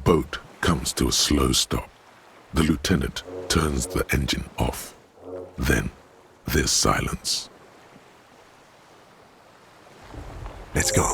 boat comes to a slow stop. The lieutenant turns the engine off. Then there's silence. Let's go.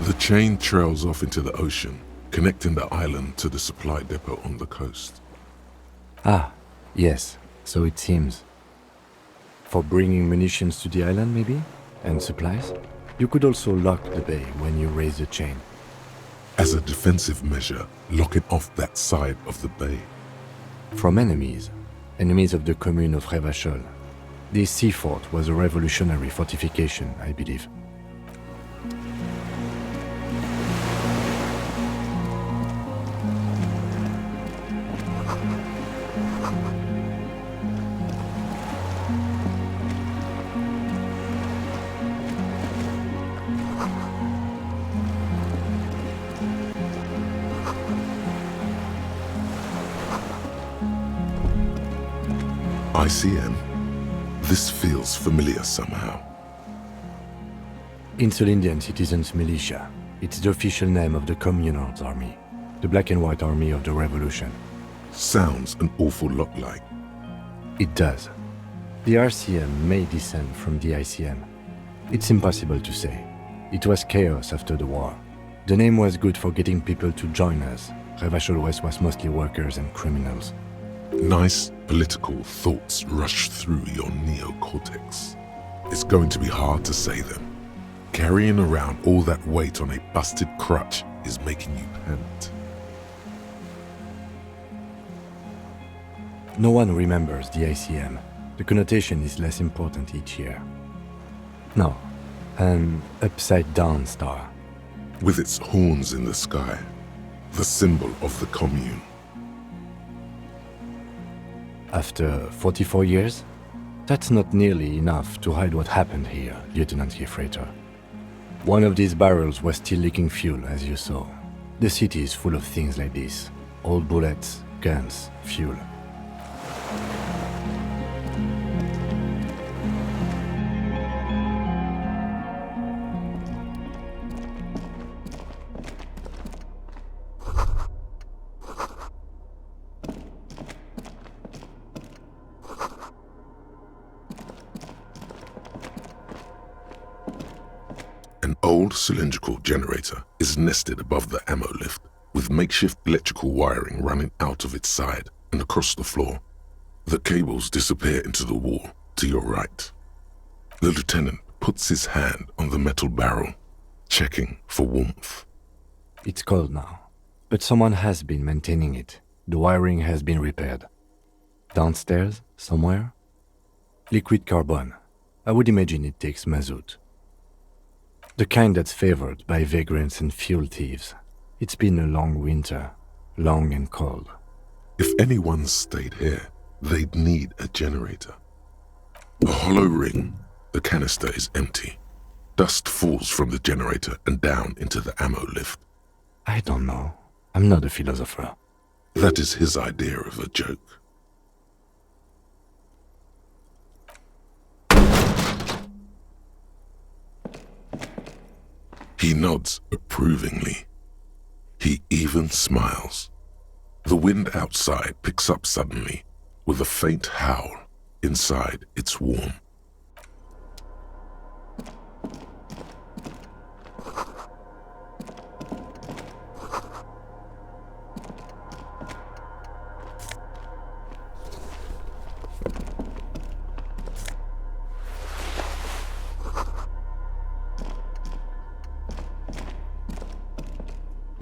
The chain trails off into the ocean, connecting the island to the supply depot on the coast. Ah, yes, so it seems. For bringing munitions to the island, maybe? And supplies? You could also lock the bay when you raise the chain. As a defensive measure, locking off that side of the bay. From enemies of the commune of Revachol. This sea fort was a revolutionary fortification, I believe. Elysium. This feels familiar somehow. Insulindian Citizens Militia. It's the official name of the Communards Army, the black and white army of the revolution. Sounds an awful lot like. It does. The RCM may descend from the ICM. It's impossible to say. It was chaos after the war. The name was good for getting people to join us. Revachol West was mostly workers and criminals. Nice political thoughts rush through your neocortex. It's going to be hard to say them. Carrying around all that weight on a busted crutch is making you pant. No one remembers the ICM. The connotation is less important each year. No, an upside-down star. With its horns in the sky, the symbol of the commune. After 44 years? That's not nearly enough to hide what happened here, Lieutenant Gefreiter. One of these barrels was still leaking fuel, as you saw. The city is full of things like this. Old bullets, guns, fuel. An old cylindrical generator is nested above the ammo lift, with makeshift electrical wiring running out of its side and across the floor. The cables disappear into the wall to your right. The lieutenant puts his hand on the metal barrel, checking for warmth. It's cold now, but someone has been maintaining it. The wiring has been repaired. Downstairs, somewhere? Liquid carbon. I would imagine it takes mazout. The kind that's favored by vagrants and fuel thieves. It's been a long winter, long and cold. If anyone stayed here, they'd need a generator. A hollow ring, the canister is empty. Dust falls from the generator and down into the ammo lift. I don't know. I'm not a philosopher. That is his idea of a joke. He nods approvingly. He even smiles. The wind outside picks up suddenly. With a faint howl, inside it's warm.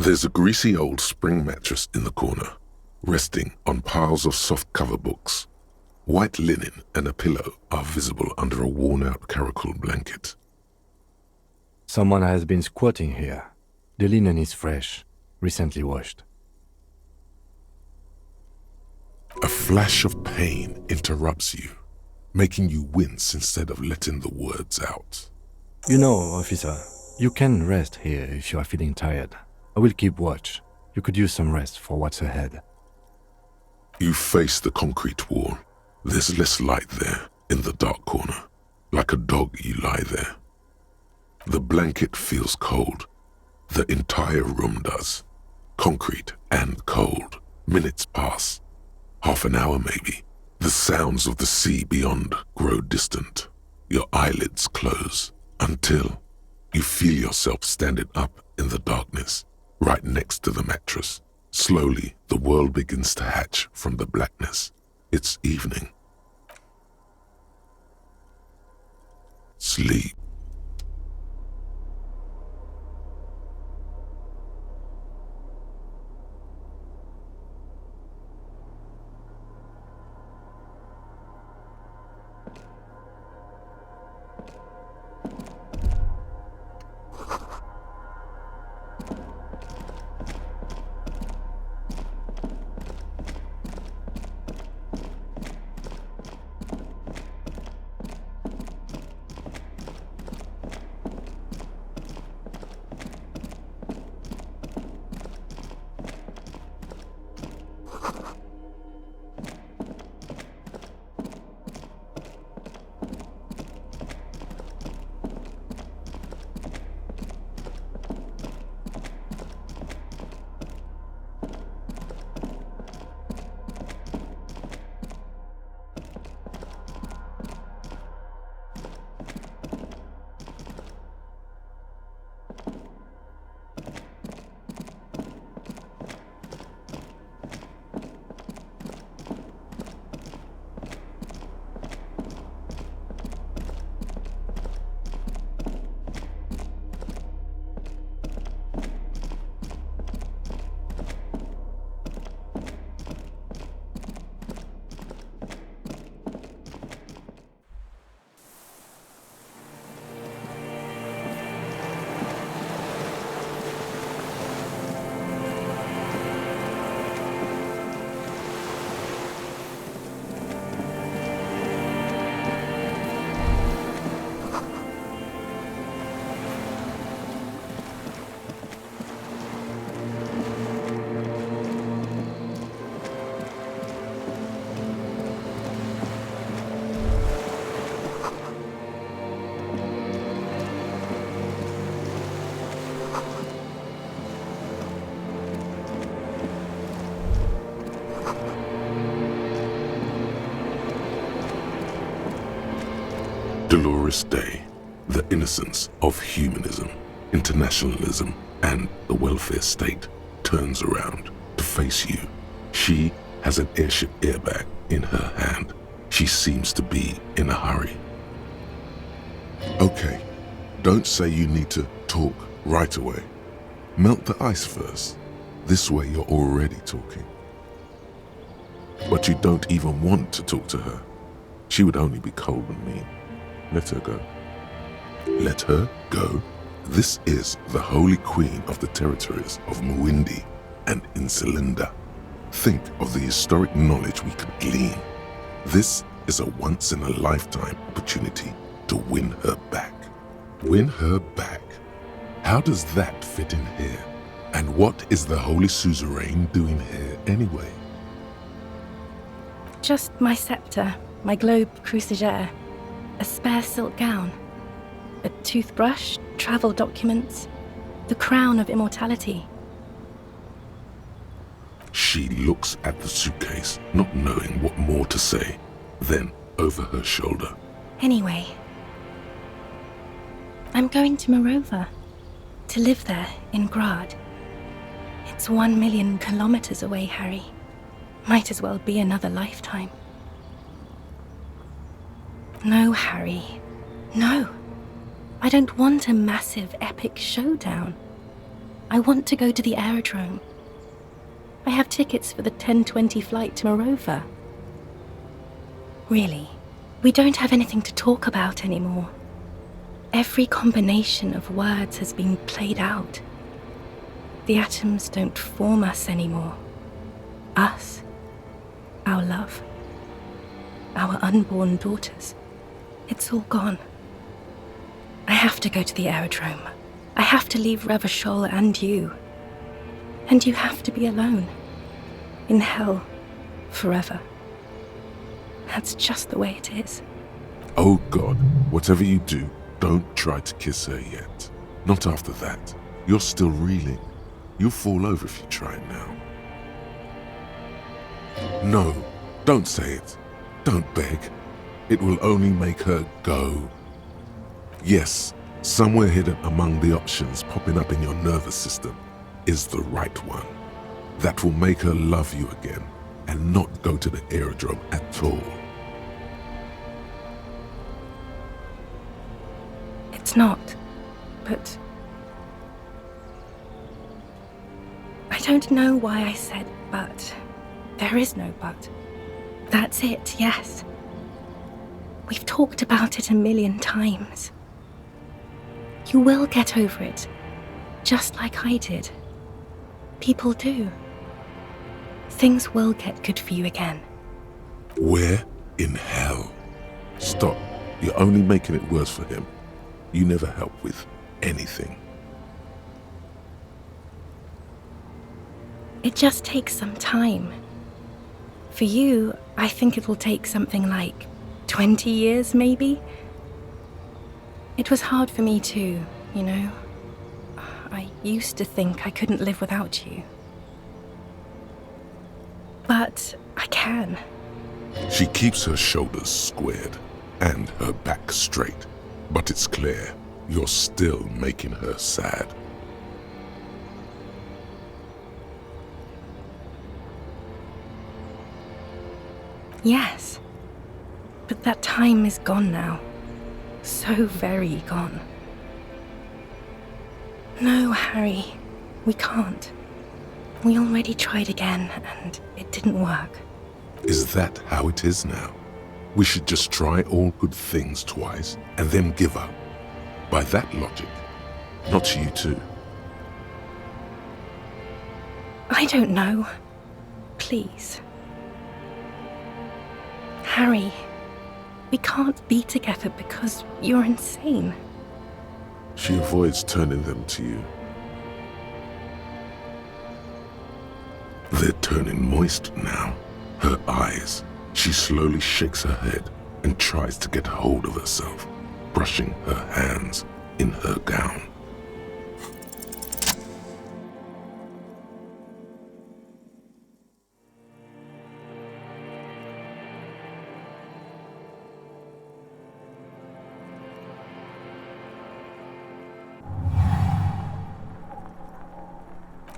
There's a greasy old spring mattress in the corner, resting on piles of soft cover books. White linen and a pillow are visible under a worn-out caracal blanket. Someone has been squatting here. The linen is fresh, recently washed. A flash of pain interrupts you, making you wince instead of letting the words out. You know, officer, you can rest here if you are feeling tired. I will keep watch. You could use some rest for what's ahead. You face the concrete wall. There's less light there, in the dark corner. Like a dog, you lie there. The blanket feels cold. The entire room does. Concrete and cold. Minutes pass. Half an hour maybe. The sounds of the sea beyond grow distant. Your eyelids close until you feel yourself standing up in the darkness, right next to the mattress. Slowly, the world begins to hatch from the blackness. It's evening. Sleep. Dolores Day, the innocence of humanism, internationalism, and the welfare state turns around to face you. She has an airship airbag in her hand. She seems to be in a hurry. Okay, don't say you need to talk right away. Melt the ice first. This way you're already talking. But you don't even want to talk to her. She would only be cold and mean. Let her go. Let her go? This is the holy queen of the territories of Muindi and Insulinda. Think of the historic knowledge we could glean. This is a once-in-a-lifetime opportunity to win her back. Win her back? How does that fit in here? And what is the Holy Suzerain doing here anyway? Just my scepter, my globe crucigere, a spare silk gown, a toothbrush, travel documents, the crown of immortality. She looks at the suitcase, not knowing what more to say. Then, over her shoulder. Anyway, I'm going to Morova, to live there in Grad. It's 1 million kilometers away, Harry. Might as well be another lifetime. No, Harry. No. I don't want a massive, epic showdown. I want to go to the aerodrome. I have tickets for the 10:20 flight to Morova. Really, we don't have anything to talk about anymore. Every combination of words has been played out. The atoms don't form us anymore. Us. our love, our unborn daughters. It's all gone. I have to go to the aerodrome. I have to leave Ravachol and you. And you have to be alone. In hell. Forever. That's just the way it is. Oh God, whatever you do, don't try to kiss her yet. Not after that. You're still reeling. You'll fall over if you try now. No, don't say it. Don't beg. It will only make her go. Yes, somewhere hidden among the options popping up in your nervous system is the right one. That will make her love you again and not go to the aerodrome at all. It's not, but... I don't know why I said but. There is no but. That's it, yes. We've talked about it 1,000,000 times. You will get over it, just like I did. People do. Things will get good for you again. Where in hell? Stop. You're only making it worse for him. You never help with anything. It just takes some time. For you, I think it will take something like 20 years, maybe? It was hard for me too, you know? I used to think I couldn't live without you. But I can. She keeps her shoulders squared and her back straight, but it's clear you're still making her sad. Yes. But that time is gone now. So very gone. No, Harry, we can't. We already tried again, and it didn't work. Is that how it is now? We should just try all good things twice and then give up. By that logic, not you too. I don't know. Please. Harry, we can't be together because you're insane. She avoids turning them to you. They're turning moist now. Her eyes. She slowly shakes her head and tries to get hold of herself, brushing her hands in her gown.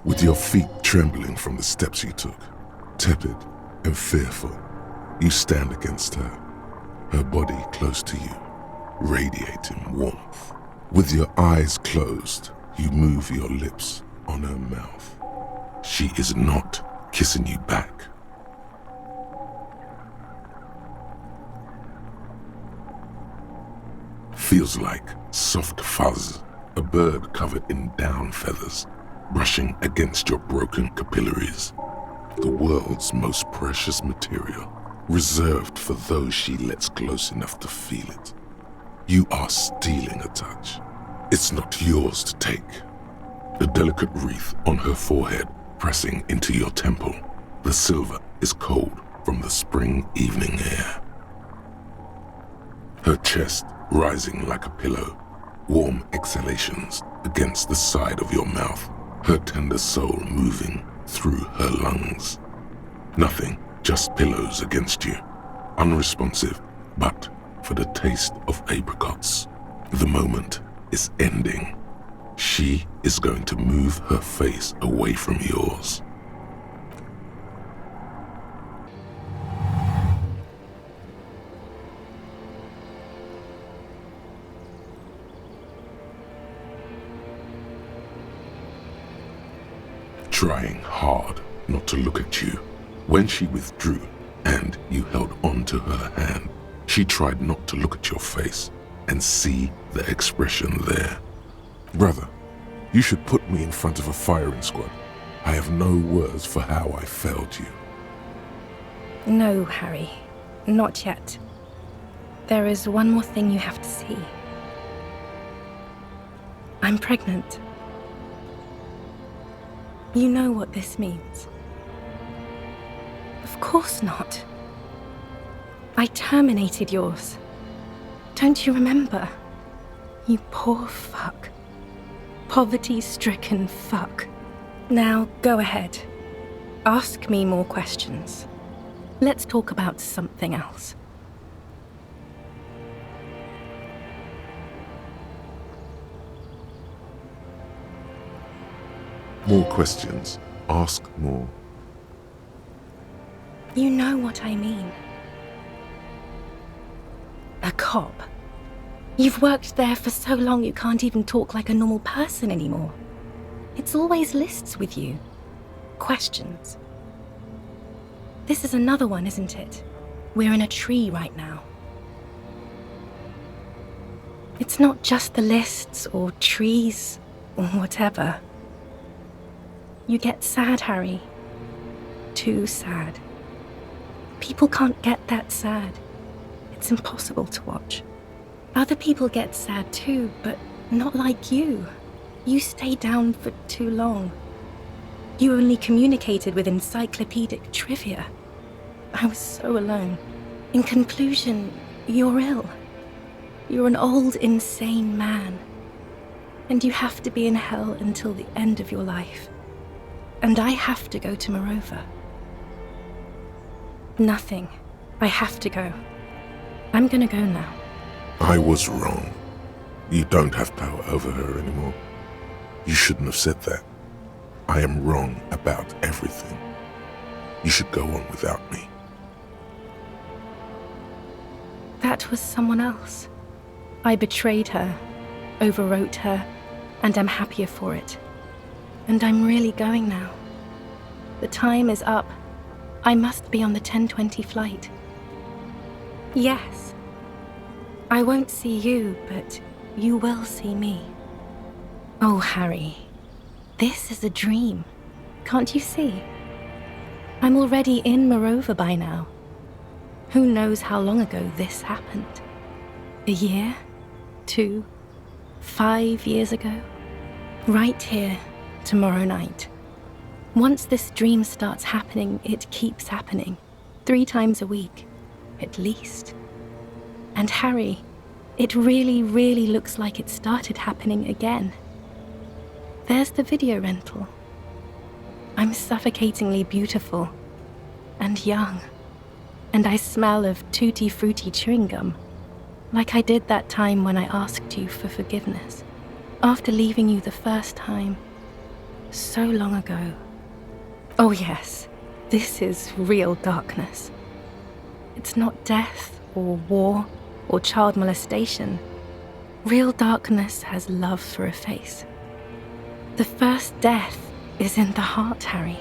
With your feet trembling from the steps you took, tepid and fearful, you stand against her, her body close to you, radiating warmth. With your eyes closed, you move your lips on her mouth. She is not kissing you back. Feels like soft fuzz, a bird covered in down feathers, brushing against your broken capillaries. The world's most precious material, reserved for those she lets close enough to feel it. You are stealing a touch. It's not yours to take. The delicate wreath on her forehead pressing into your temple. The silver is cold from the spring evening air. Her chest rising like a pillow, warm exhalations against the side of your mouth. Her tender soul moving through her lungs. Nothing, just pillows against you. Unresponsive, but for the taste of apricots. The moment is ending. She is going to move her face away from yours. Trying hard not to look at you. When she withdrew and you held on to her hand, she tried not to look at your face and see the expression there. Brother, you should put me in front of a firing squad. I have no words for how I failed you. No, Harry. Not yet. There is one more thing you have to see. I'm pregnant. You know what this means. Of course not. I terminated yours. Don't you remember? You poor fuck. Poverty-stricken fuck. Now, go ahead. Ask me more questions. Let's talk about something else. More questions. Ask more. You know what I mean. A cop. You've worked there for so long you can't even talk like a normal person anymore. It's always lists with you. Questions. This is another one, isn't it? We're in a tree right now. It's not just the lists or trees or whatever. You get sad, Harry. Too sad. People can't get that sad. It's impossible to watch. Other people get sad too, but not like you. You stay down for too long. You only communicated with encyclopedic trivia. I was so alone. In conclusion, you're ill. You're an old, insane man. And you have to be in hell until the end of your life. And I have to go to Morova. Nothing. I have to go. I'm gonna go now. I was wrong. You don't have power over her anymore. You shouldn't have said that. I am wrong about everything. You should go on without me. That was someone else. I betrayed her, overwrote her, and I'm happier for it. And I'm really going now. The time is up. I must be on the 10:20 flight. Yes. I won't see you, but you will see me. Oh, Harry. This is a dream. Can't you see? I'm already in Morova by now. Who knows how long ago this happened? A year? 2? 5 years ago? Right here, tomorrow night. Once this dream starts happening, it keeps happening. 3 times a week, at least. And Harry, it really, really looks like it started happening again. There's the video rental. I'm suffocatingly beautiful and young, and I smell of tutti frutti chewing gum, like I did that time when I asked you for forgiveness, after leaving you the first time, so long ago. Oh yes, this is real darkness. It's not death or war or child molestation. Real darkness has love for a face. The first death is in the heart, Harry.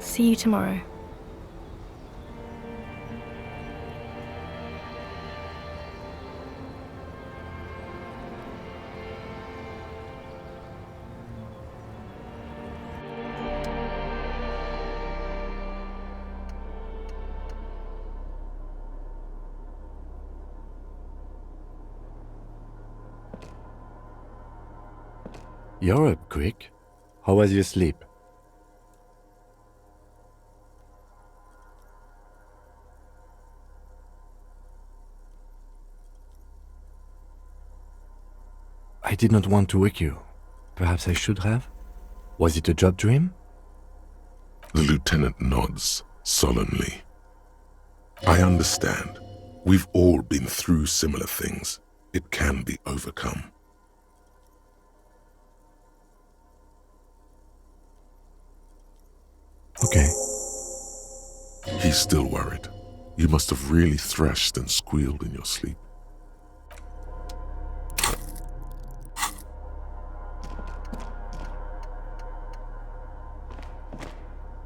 See you tomorrow. You're up quick. How was your sleep? I did not want to wake you. Perhaps I should have? Was it a job dream? The lieutenant nods solemnly. I understand. We've all been through similar things. It can be overcome. Okay. He's still worried. You must have really thrashed and squealed in your sleep.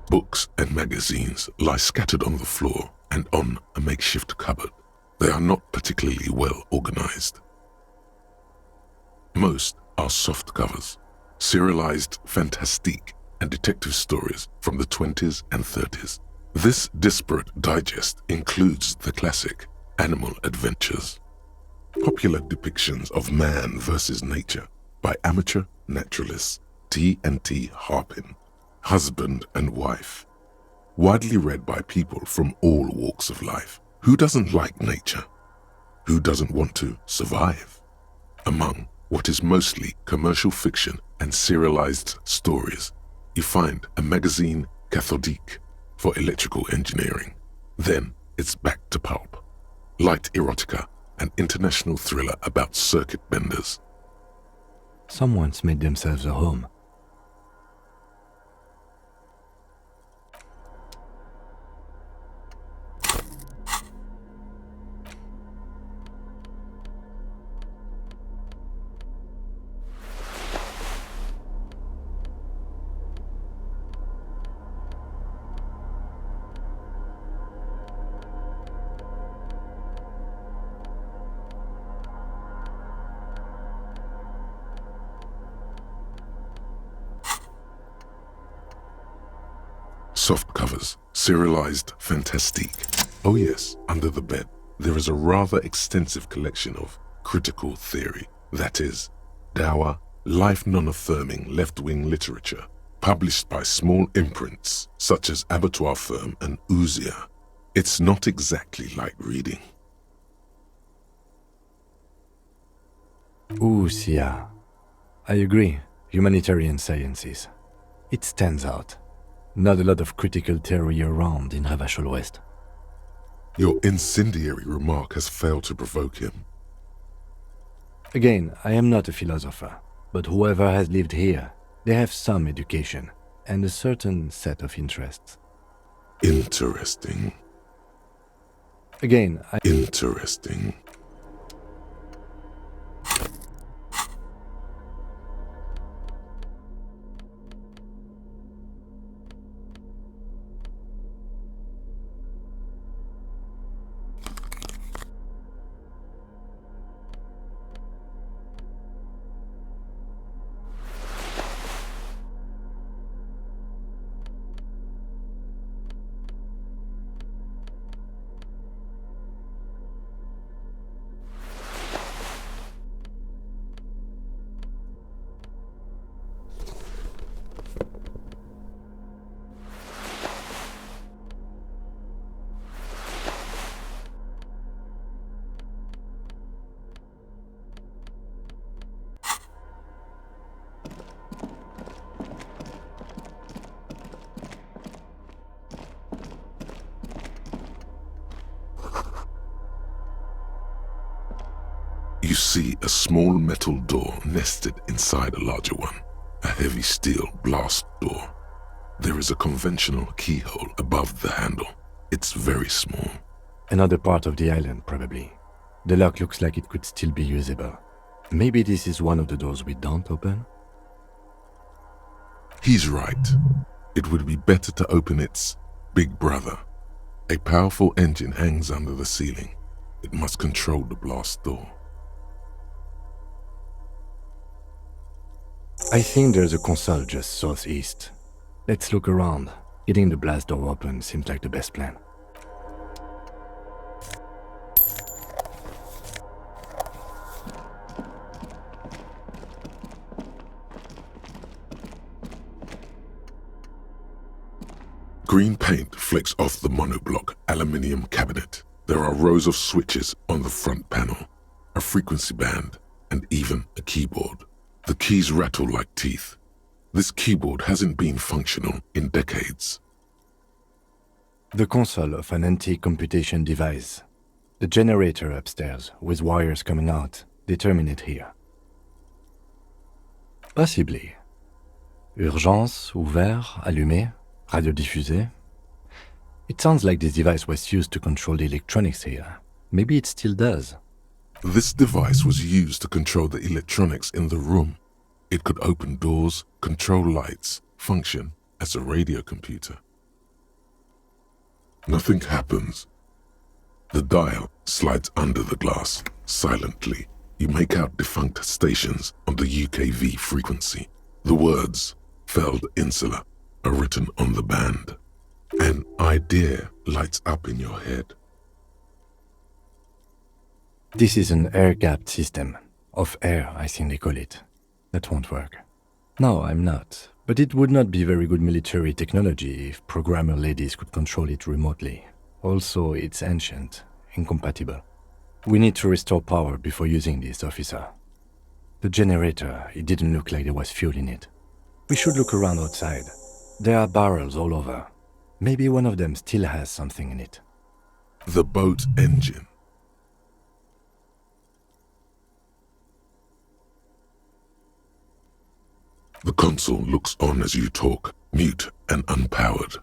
Books and magazines lie scattered on the floor and on a makeshift cupboard. They are not particularly well organized. Most are soft covers, serialized fantastique and detective stories from the 20s and 30s. This disparate digest includes the classic Animal Adventures, popular depictions of man versus nature by amateur naturalists T&T Harpin, husband and wife, widely read by people from all walks of life. Who doesn't like nature? Who doesn't want to survive? Among what is mostly commercial fiction and serialized stories, you find a magazine cathodique for electrical engineering. Then it's back to pulp, light erotica, an international thriller about circuit benders. Someone's made themselves a home. Soft covers, serialized fantastique. Oh yes, under the bed, there is a rather extensive collection of critical theory, that is, dour, life non-affirming left-wing literature, published by small imprints such as Abattoir Firm and Ouzia. It's not exactly like reading. Ouzia. I agree. Humanitarian sciences. It stands out. Not a lot of critical theory around in Ravachol West. Your incendiary remark has failed to provoke him. Again, I am not a philosopher, but whoever has lived here, they have some education and a certain set of interests. Interesting. Again, Interesting. You see a small metal door nested inside a larger one, a heavy steel blast door. There is a conventional keyhole above the handle. It's very small. another part of the island, probably. The lock looks like it could still be usable. Maybe this is one of the doors we don't open? He's right. It would be better to open its big brother. A powerful engine hangs under the ceiling. It must control the blast door. I think there's a console just southeast. Let's look around. Getting the blast door open seems like the best plan. Green paint flecks off the monoblock aluminium cabinet. There are rows of switches on the front panel, a frequency band, and even a keyboard. The keys rattle like teeth. This keyboard hasn't been functional in decades. The console of an antique computation device. The generator upstairs, with wires coming out, they terminate here. Possibly. Urgence, ouvert, allumé, radiodiffusé. It sounds like this device was used to control the electronics here. Maybe it still does. This device was used to control the electronics in the room. It could open doors, control lights, function as a radio computer. Nothing happens. The dial slides under the glass, silently. You make out defunct stations on the UKV frequency. The words, Feld Insula, are written on the band. An idea lights up in your head. This is an air-gapped system. Of air, I think they call it. That won't work. No, I'm not. But it would not be very good military technology if programmer ladies could control it remotely. Also, it's ancient, incompatible. We need to restore power before using this, officer. The generator, it didn't look like there was fuel in it. We should look around outside. There are barrels all over. Maybe one of them still has something in it. The boat engine. The console looks on as you talk, mute and unpowered.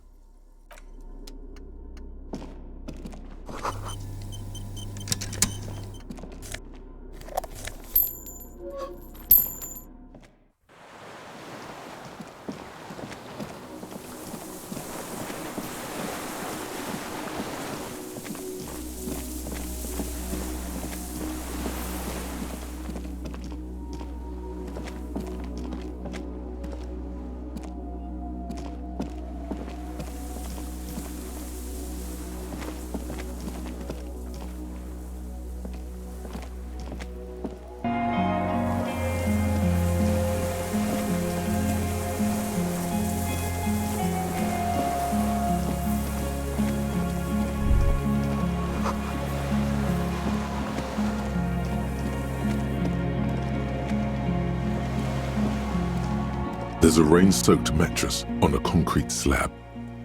There's a rain-soaked mattress on a concrete slab,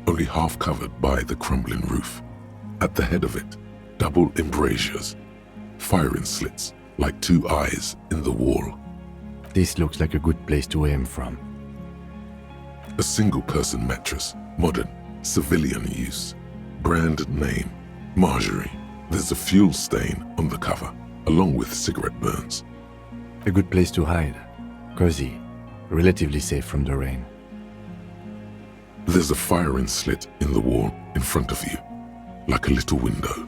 only half covered by the crumbling roof. At the head of it, double embrasures, firing slits like two eyes in the wall. This looks like a good place to aim from. A single-person mattress, modern, civilian use. Brand name, Marjorie. There's a fuel stain on the cover, along with cigarette burns. A good place to hide. Cozy. Relatively safe from the rain. There's a firing slit in the wall in front of you, like a little window.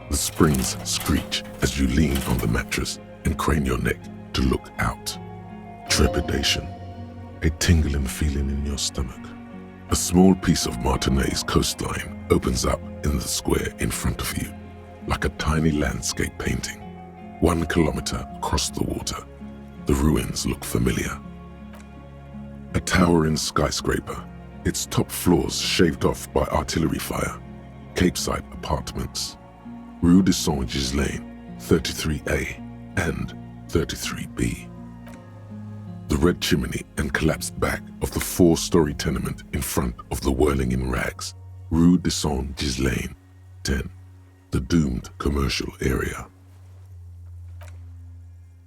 The springs screech as you lean on the mattress and crane your neck to look out. Trepidation, a tingling feeling in your stomach. A small piece of Martinez coastline opens up in the square in front of you, like a tiny landscape painting. 1 kilometer across the water, the ruins look familiar. A towering skyscraper, its top floors shaved off by artillery fire. Capeside apartments. Rue de Saint-Ghislain, 33A and 33B. The red chimney and collapsed back of the 4-story tenement in front of the whirling in rags. Rue de Saint-Ghislain, 10. The doomed commercial area.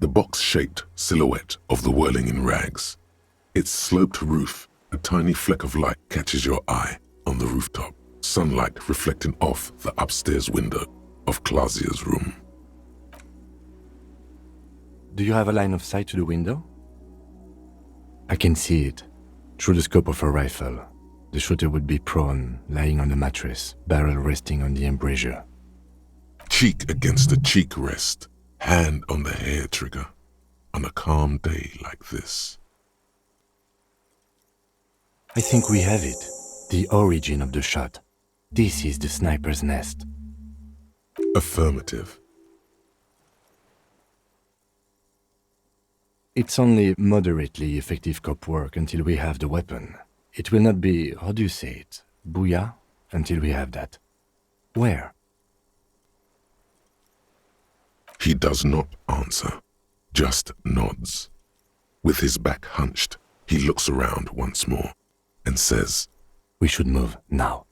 The box-shaped silhouette of the whirling in rags. Its sloped roof, a tiny fleck of light catches your eye on the rooftop, sunlight reflecting off the upstairs window of Clausia's room. Do you have a line of sight to the window? I can see it, through the scope of a rifle. The shooter would be prone, lying on the mattress, barrel resting on the embrasure. Cheek against a cheek rest, hand on the hair trigger, on a calm day like this. I think we have it. The origin of the shot. This is the sniper's nest. Affirmative. It's only moderately effective cop work until we have the weapon. It will not be, how do you say it, booyah, until we have that. Where? He does not answer, just nods. With his back hunched, he looks around once more and says, We should move now.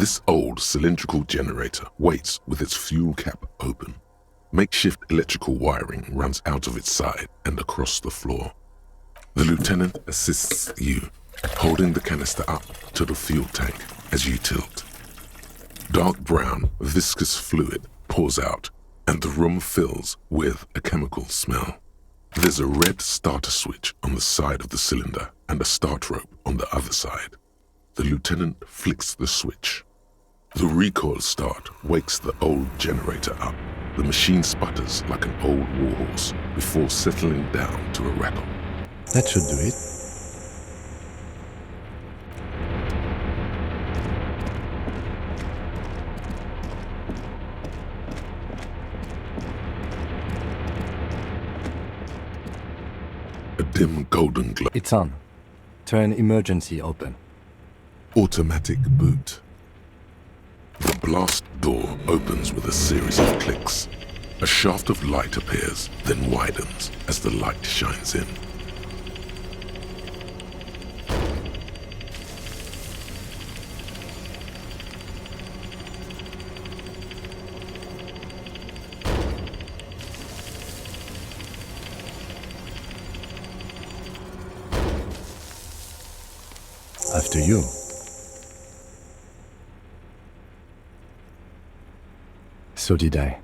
This old cylindrical generator waits with its fuel cap open. Makeshift electrical wiring runs out of its side and across the floor. The lieutenant assists you, holding the canister up to the fuel tank as you tilt. Dark brown, viscous fluid pours out, and the room fills with a chemical smell. There's a red starter switch on the side of the cylinder and a start rope on the other side. The lieutenant flicks the switch. The recoil start wakes the old generator up. The machine sputters like an old warhorse before settling down to a rattle. That should do it. A dim golden glow. It's on. Turn emergency open. Automatic boot. The blast door opens with a series of clicks. A shaft of light appears, then widens as the light shines in. After you. So did I.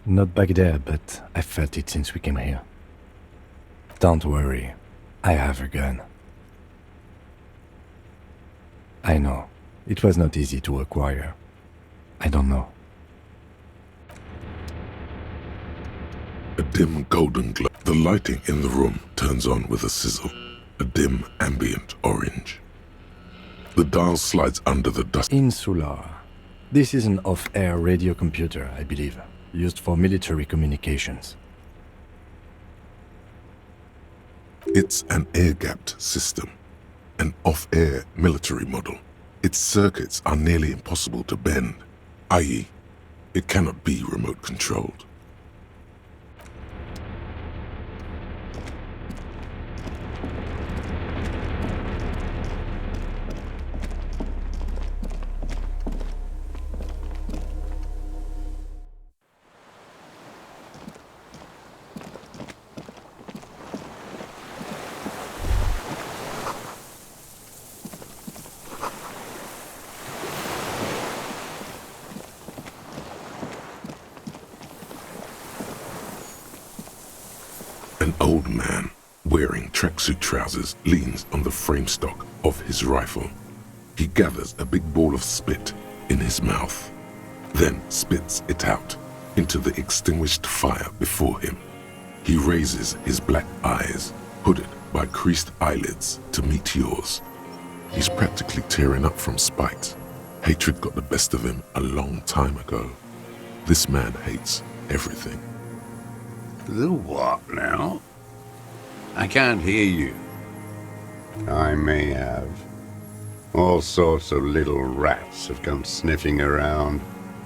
Not back there, but I felt it since we came here. Don't worry, I have a gun. I know, it was not easy to acquire. I don't know. A dim golden glow. The lighting in the room turns on with a sizzle, a dim ambient orange. The dial slides under the dust. Insular. This is an off-air radio computer, I believe, used for military communications. It's an air-gapped system, an off-air military model. Its circuits are nearly impossible to bend, i.e., it cannot be remote controlled. An old man, wearing tracksuit trousers, leans on the frame stock of his rifle. He gathers a big ball of spit in his mouth, then spits it out into the extinguished fire before him. He raises his black eyes, hooded by creased eyelids, to meet yours. He's practically tearing up from spite. Hatred got the best of him a long time ago. This man hates everything. The what now? I can't hear you. I may have. All sorts of little rats have come sniffing around,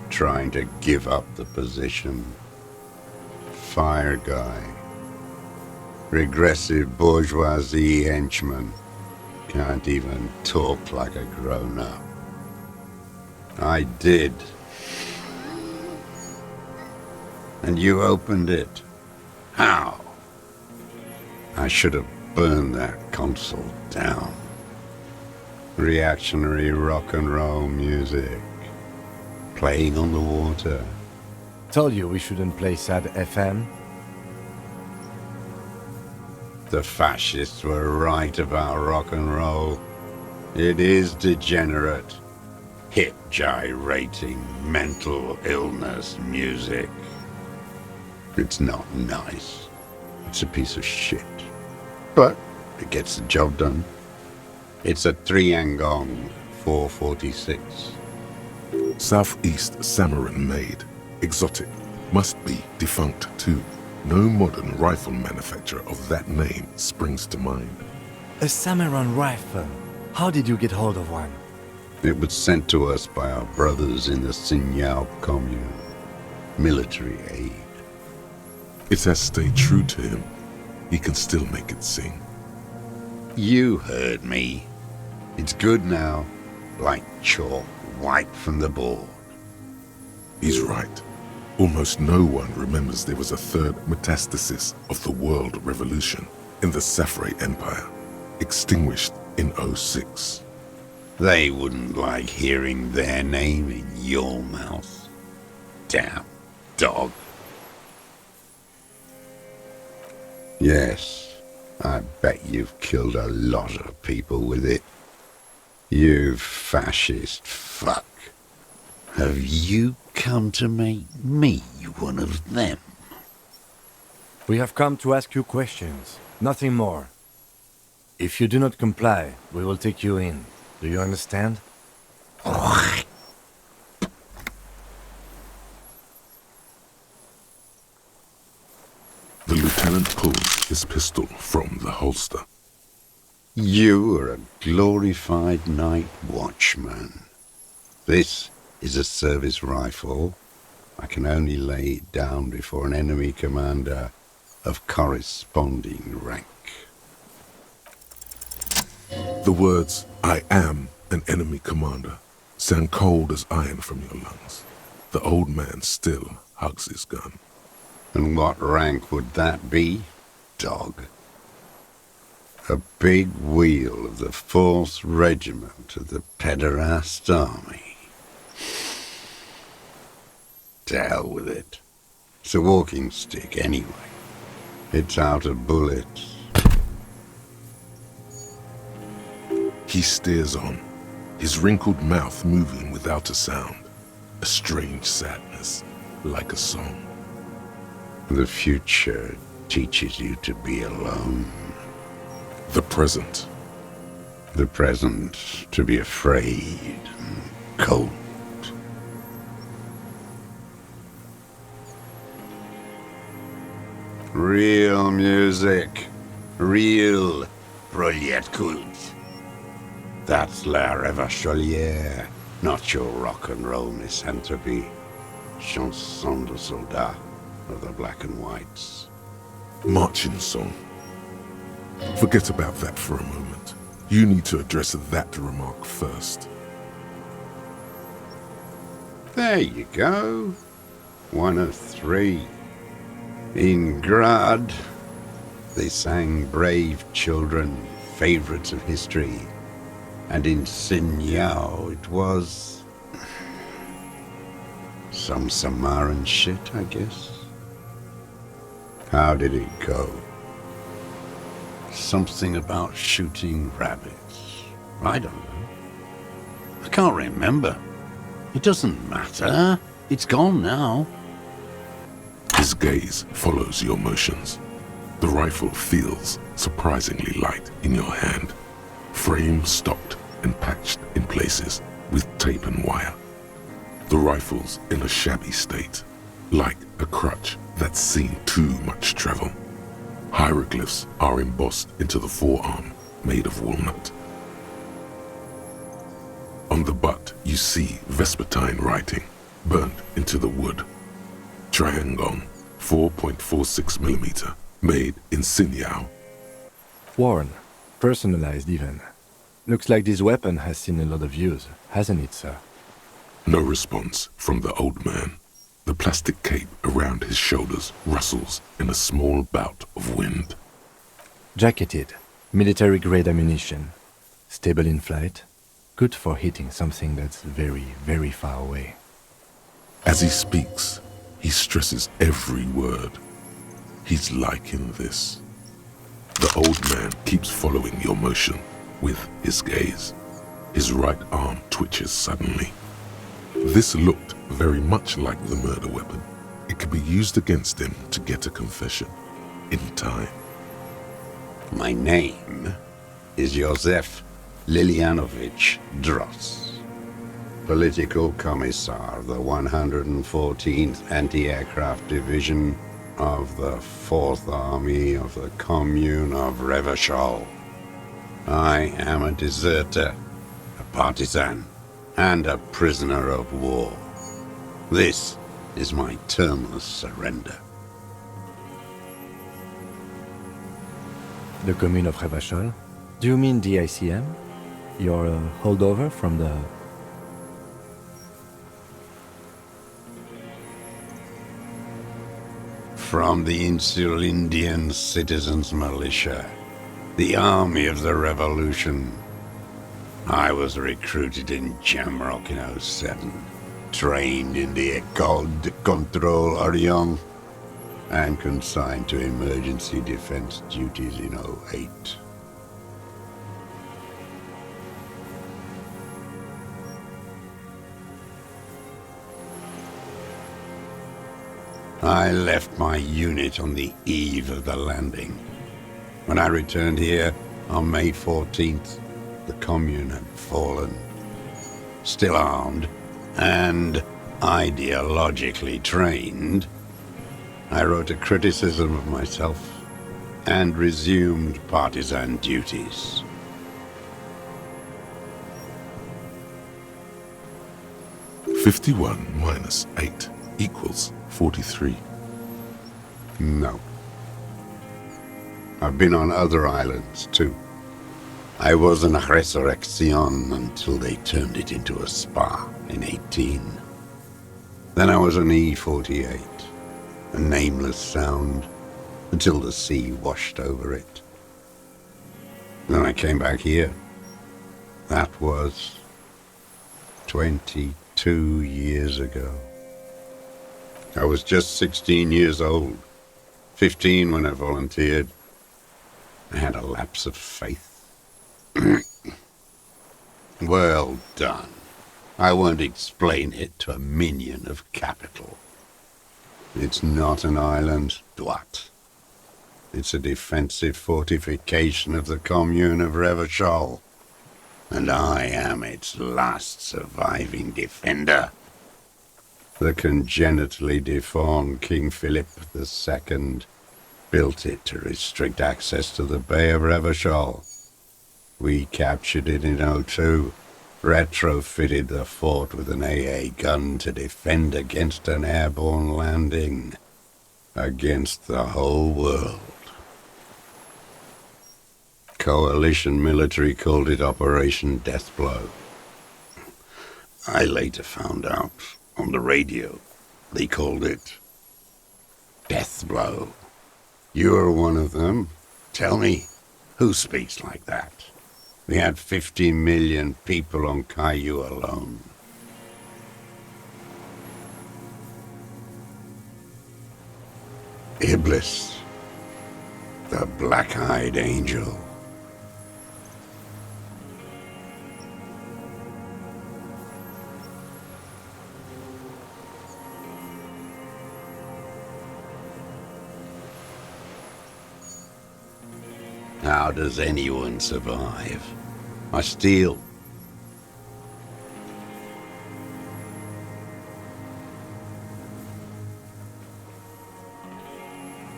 trying to give up the position. Fire guy. Regressive bourgeoisie henchman. Can't even talk like a grown-up. I did. And you opened it. How? I should have burned that console down. Reactionary rock and roll music. Playing on the water. Told you we shouldn't play sad FM. The fascists were right about rock and roll. It is degenerate. Hip gyrating mental illness music. It's not nice. It's a piece of shit. But it gets the job done. It's a Triangong 446. Southeast Samaran made, exotic, must be defunct too. No modern rifle manufacturer of that name springs to mind. A Samaran rifle. How did you get hold of one? It was sent to us by our brothers in the Signal commune. Military aid. It has stayed true to him. He can still make it sing. You heard me. It's good now, like chalk wiped from the board. He's right. Almost no one remembers there was a third metastasis of the world revolution in the Saffrey Empire, extinguished in '06. They wouldn't like hearing their name in your mouth. Damn dog. Yes, I bet you've killed a lot of people with it. You fascist fuck. Have you come to make me one of them? We have come to ask you questions, nothing more. If you do not comply, we will take you in. Do you understand? The lieutenant pulls his pistol from the holster. You are a glorified night watchman. This is a service rifle. I can only lay it down before an enemy commander of corresponding rank. The words, "I am an enemy commander," sound cold as iron from your lungs. The old man still hugs his gun. And what rank would that be, dog? A big wheel of the 4th Regiment of the Pederast Army. To hell with it. It's a walking stick anyway. It's out of bullets. He steers on, his wrinkled mouth moving without a sound. A strange sadness, like a song. The future teaches you to be alone. The present. The present to be afraid and cold. Real music. Real Prolet Cult. That's La Revacholière, not your rock and roll misanthropy. Chanson de soldat of the black and whites. Marching song. Forget about that for a moment. You need to address that remark first. There you go. 1 of 3. In Grad, they sang Brave Children, favorites of history. And in Sinyao, it was some Samaran shit, I guess. How did it go? Something about shooting rabbits. I don't know. I can't remember. It doesn't matter. It's gone now. His gaze follows your motions. The rifle feels surprisingly light in your hand. Frame stocked and patched in places with tape and wire. The rifle's in a shabby state, like a crutch that's seen too much travel. Hieroglyphs are embossed into the forearm, made of walnut. On the butt, you see Vespertine writing, burnt into the wood. Triangon, 4.46mm, made in Sinyao. Worn, personalized even. Looks like this weapon has seen a lot of use, hasn't it, sir? No response from the old man. The plastic cape around his shoulders rustles in a small bout of wind. Jacketed, military-grade ammunition. Stable in flight. Good for hitting something that's very, very far away. As he speaks, he stresses every word. He's liking this. The old man keeps following your motion with his gaze. His right arm twitches suddenly. This looked very much like the murder weapon. It could be used against him to get a confession in time. My name is Josef Lilianovich Dross, Political Commissar of the 114th Anti-Aircraft Division of the 4th Army of the Commune of Revachol. I am a deserter, a partisan, and a prisoner of war. This is my termless surrender. The commune of Revachol? Do you mean the ICM? You're a holdover from the... from the Insular Indian Citizens Militia, the army of the revolution. I was recruited in Jamrock in '07, trained in the École de Contrôle Orient, and consigned to emergency defense duties in '08. I left my unit on the eve of the landing. When I returned here on May 14th, the Commune had fallen. Still armed and ideologically trained, I wrote a criticism of myself and resumed partisan duties. "51 minus 8 equals 43. No. I've been on other islands, too. I was in Resurrection until they turned it into a spa in '18. Then I was on E48, a nameless sound, until the sea washed over it. Then I came back here. That was 22 years ago. I was just 16 years old, 15 when I volunteered. I had a lapse of faith. Well done. I won't explain it to a minion of capital. It's not an island, Dwat. It's a defensive fortification of the Commune of Revachol, and I am its last surviving defender. The congenitally deformed King Philip II built it to restrict access to the Bay of Revachol. We captured it in '02, retrofitted the fort with an AA gun to defend against an airborne landing, against the whole world. Coalition military called it Operation Deathblow. I later found out on the radio they called it Deathblow. You're one of them. Tell me, who speaks like that? We had 50 million people on Caillou alone. Iblis, the black-eyed angel. How does anyone survive? I steal.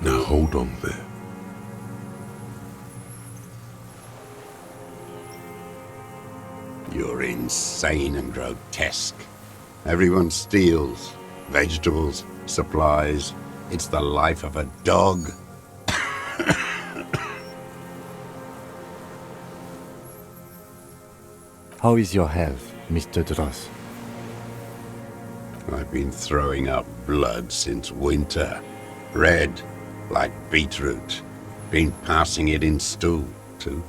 Now hold on there. You're insane and grotesque. Everyone steals. Vegetables, supplies. It's the life of a dog. How is your health, Mr. Dross? I've been throwing up blood since winter. Red, like beetroot. Been passing it in stool, too.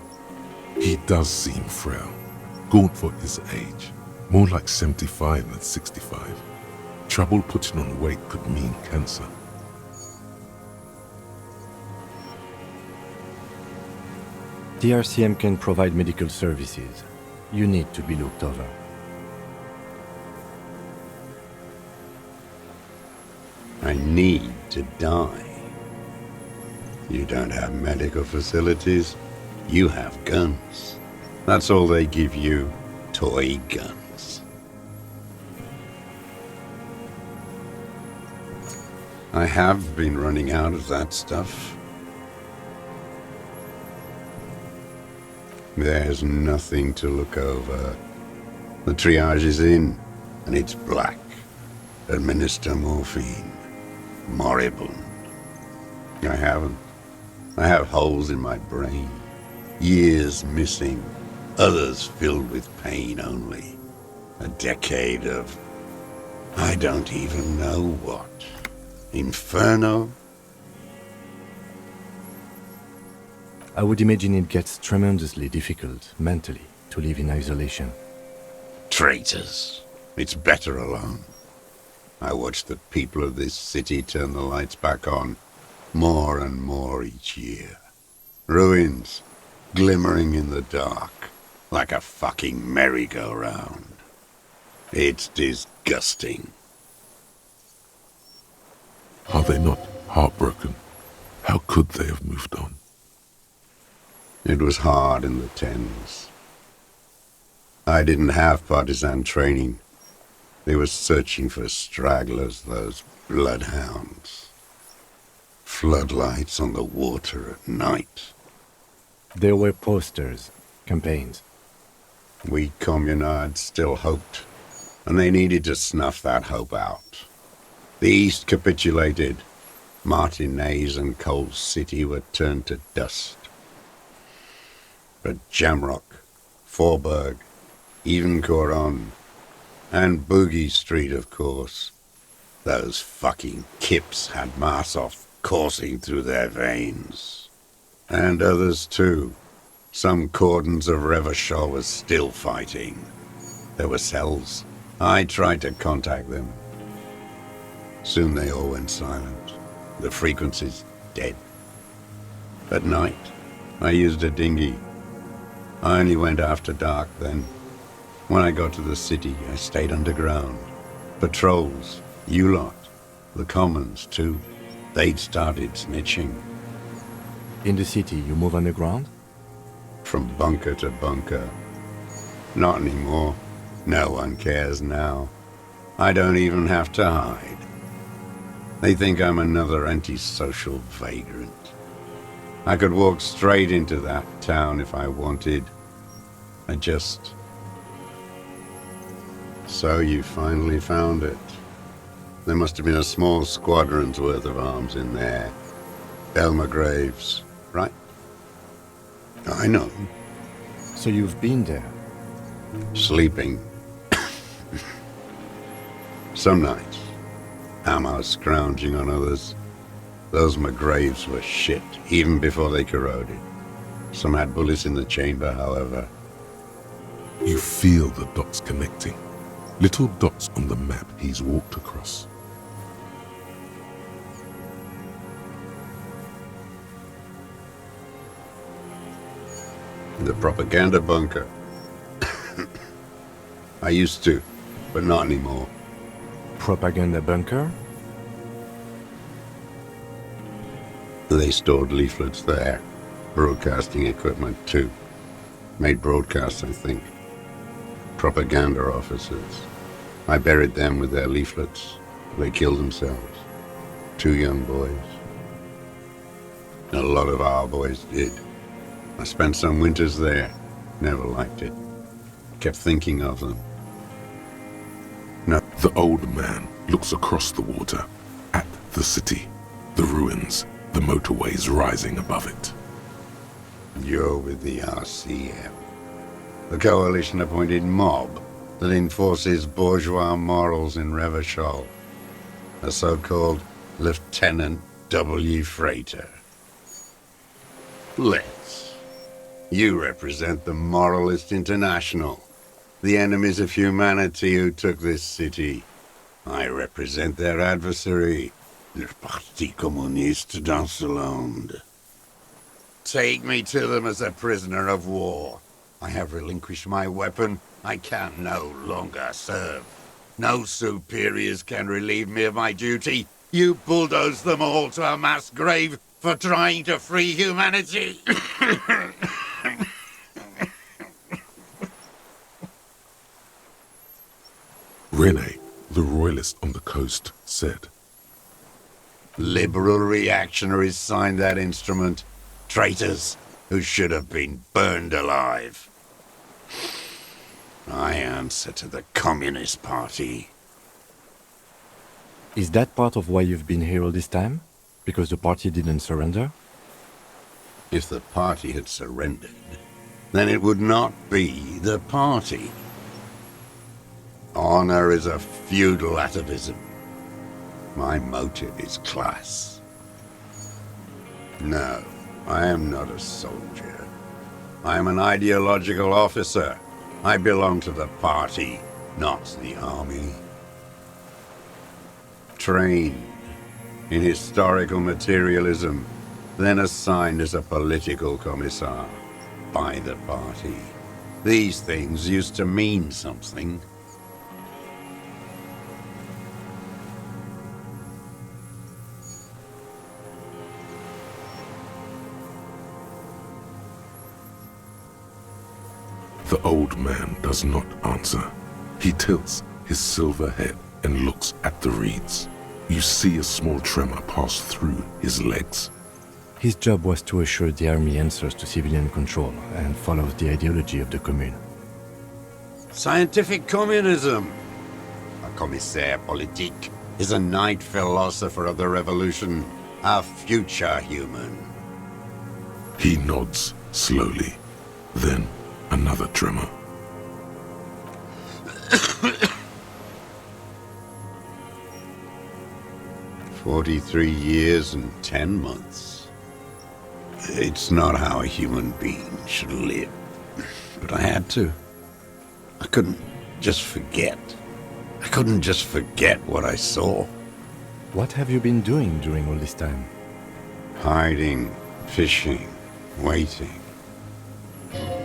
He does seem frail, gaunt for his age, more like 75 than 65. Trouble putting on weight could mean cancer. The RCM can provide medical services. You need to be looked over. I need to die. You don't have medical facilities. You have guns. That's all they give you, toy guns. I have been running out of that stuff. There's nothing to look over. The triage is in, and it's black. Administer morphine. Moribund. I haven't. I have holes in my brain. Years missing. Others filled with pain only. A decade of I don't even know what. Inferno? I would imagine it gets tremendously difficult, mentally, to live in isolation. Traitors. It's better alone. I watch the people of this city turn the lights back on more and more each year. Ruins, glimmering in the dark, like a fucking merry-go-round. It's disgusting. Are they not heartbroken? How could they have moved on? It was hard in the tens. I didn't have partisan training. They were searching for stragglers, those bloodhounds. Floodlights on the water at night. There were posters, campaigns. We communards still hoped, and they needed to snuff that hope out. The East capitulated. Martinez and Coal City were turned to dust. But Jamrock, Forburg, even Coron, and Boogie Street, of course. Those fucking kips had Marsov coursing through their veins. And others too. Some cordons of Revachol was still fighting. There were cells. I tried to contact them. Soon they all went silent. The frequencies dead. At night, I used a dinghy. I only went after dark then. When I got to the city, I stayed underground. Patrols, you lot, the commons too. They'd started snitching. In the city, you move underground? From bunker to bunker. Not anymore. No one cares now. I don't even have to hide. They think I'm another antisocial vagrant. I could walk straight into that town if I wanted. So you finally found it. There must have been a small squadron's worth of arms in there. Elmer Graves, right? I know. So you've been there? Sleeping. Some nights. Ammo scrounging on others. Those McGraves were shit, even before they corroded. Some had bullets in the chamber, however. You feel the dots connecting. Little dots on the map he's walked across. The propaganda bunker. I used to, but not anymore. Propaganda bunker? They stored leaflets there. Broadcasting equipment, too. Made broadcasts, I think. Propaganda officers. I buried them with their leaflets. They killed themselves. 2 young boys. A lot of our boys did. I spent some winters there. Never liked it. Kept thinking of them. No. The old man looks across the water, at the city, the ruins, the motorways rising above it. You're with the RCM. The coalition-appointed mob that enforces bourgeois morals in Revachol. A so-called Lieutenant W. Freighter. Let's. You represent the Moralist International, the enemies of humanity who took this city. I represent their adversary, le Parti Communiste dans ce monde. Take me to them as a prisoner of war. I have relinquished my weapon. I can no longer serve. No superiors can relieve me of my duty. You bulldoze them all to a mass grave for trying to free humanity. Rene, the royalist on the coast, said, Liberal reactionaries signed that instrument. Traitors who should have been burned alive. I answer to the Communist Party. Is that part of why you've been here all this time? Because the party didn't surrender? If the party had surrendered, then it would not be the party. Honor is a feudal atavism. My motive is class. No, I am not a soldier. I am an ideological officer. I belong to the party, not the army. Trained in historical materialism, then assigned as a political commissar by the party. These things used to mean something. The old man does not answer. He tilts his silver head and looks at the reeds. You see a small tremor pass through his legs. His job was to assure the army answers to civilian control and follows the ideology of the Commune. Scientific communism. A commissaire politique is a night philosopher of the revolution, a future human. He nods slowly. Then another tremor. 43 years and 10 months. It's not how a human being should live. But I had to. I couldn't just forget. I couldn't just forget what I saw. What have you been doing during all this time? Hiding, fishing, waiting.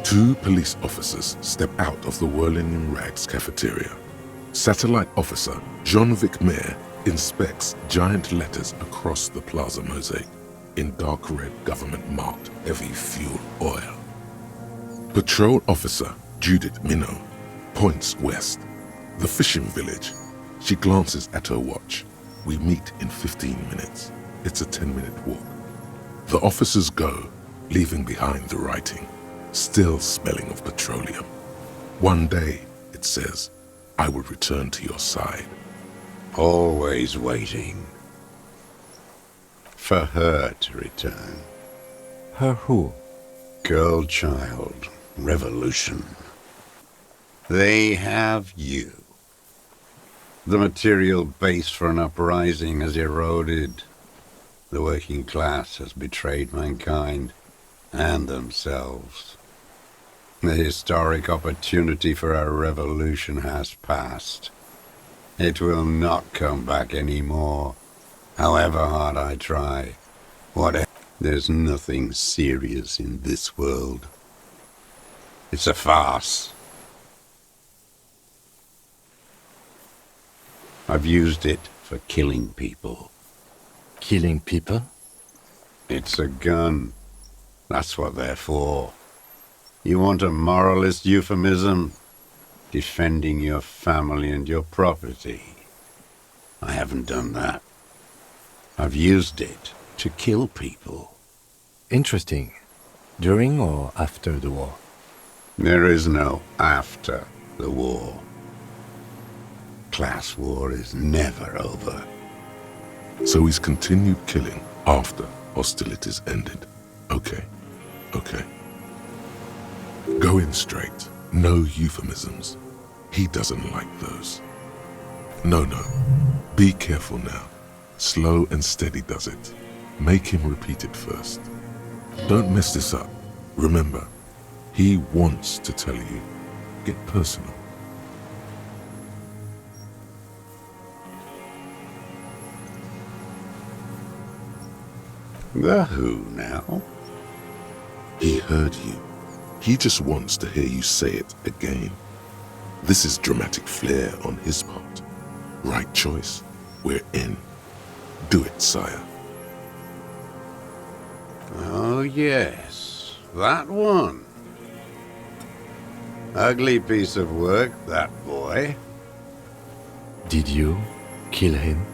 Two police officers step out of the Whirling in Rags cafeteria. Satellite officer Jean-Vic Mayer inspects giant letters across the plaza mosaic in dark red government-marked heavy fuel oil. Patrol officer Judith Minot points west. The fishing village. She glances at her watch. We meet in 15 minutes. It's a 10-minute walk. The officers go, leaving behind the writing, still smelling of petroleum. One day, it says, I will return to your side. Always waiting. For her to return. Her who? Girl, child, revolution. They have you. The material base for an uprising has eroded. The working class has betrayed mankind and themselves. The historic opportunity for a revolution has passed. It will not come back anymore, however hard I try. There's nothing serious in this world. It's a farce. I've used it for killing people. Killing people? It's a gun. That's what they're for. You want a moralist euphemism? Defending your family and your property. I haven't done that. I've used it to kill people. Interesting. During or after the war? There is no after the war. Class war is never over. So he's continued killing after hostilities ended. Okay. Go in straight. No euphemisms. He doesn't like those. No. Be careful now. Slow and steady does it. Make him repeat it first. Don't mess this up. Remember, he wants to tell you. Get personal. The who now? He heard you. He just wants to hear you say it again. This is dramatic flair on his part. Right choice. We're in. Do it, sire. Oh yes, that one. Ugly piece of work, that boy. Did you kill him?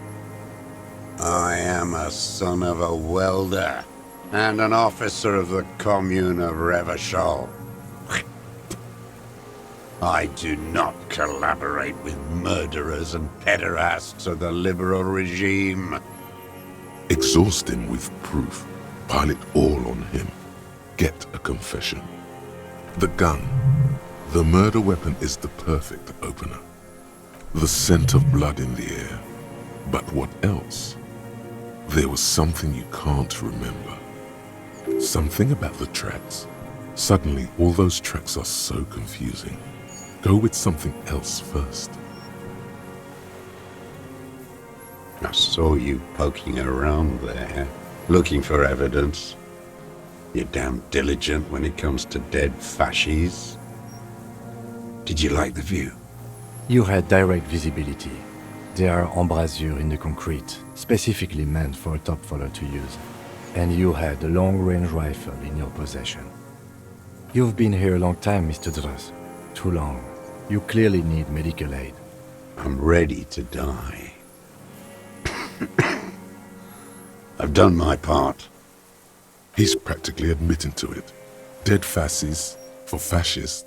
I am a son of a welder and an officer of the Commune of Revachol. I do not collaborate with murderers and pederasts of the liberal regime. Exhaust him with proof. Pile it all on him. Get a confession. The gun. The murder weapon is the perfect opener. The scent of blood in the air. But what else? There was something you can't remember. Something about the tracks. Suddenly, all those tracks are so confusing. Go with something else first. I saw you poking around there, looking for evidence. You're damn diligent when it comes to dead fascies. Did you like the view? You had direct visibility. There are embrasures in the concrete, specifically meant for a top follower to use. And you had a long-range rifle in your possession. You've been here a long time, Mr. Druss. Too long. You clearly need medical aid. I'm ready to die. I've done my part. He's practically admitting to it. Dead fascists for fascists.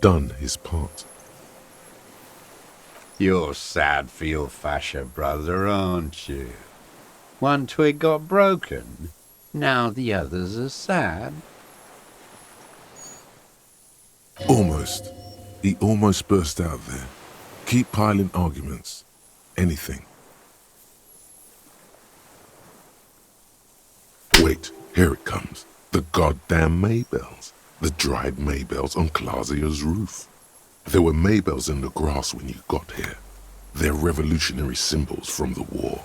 Done his part. You're sad for your fascia brother, aren't you? One twig got broken. Now the others are sad. Almost. He almost burst out there. Keep piling arguments. Anything. Wait, here it comes. The goddamn Maybells. The dried Maybells on Clausia's roof. There were Maybells in the grass when you got here. They're revolutionary symbols from the war.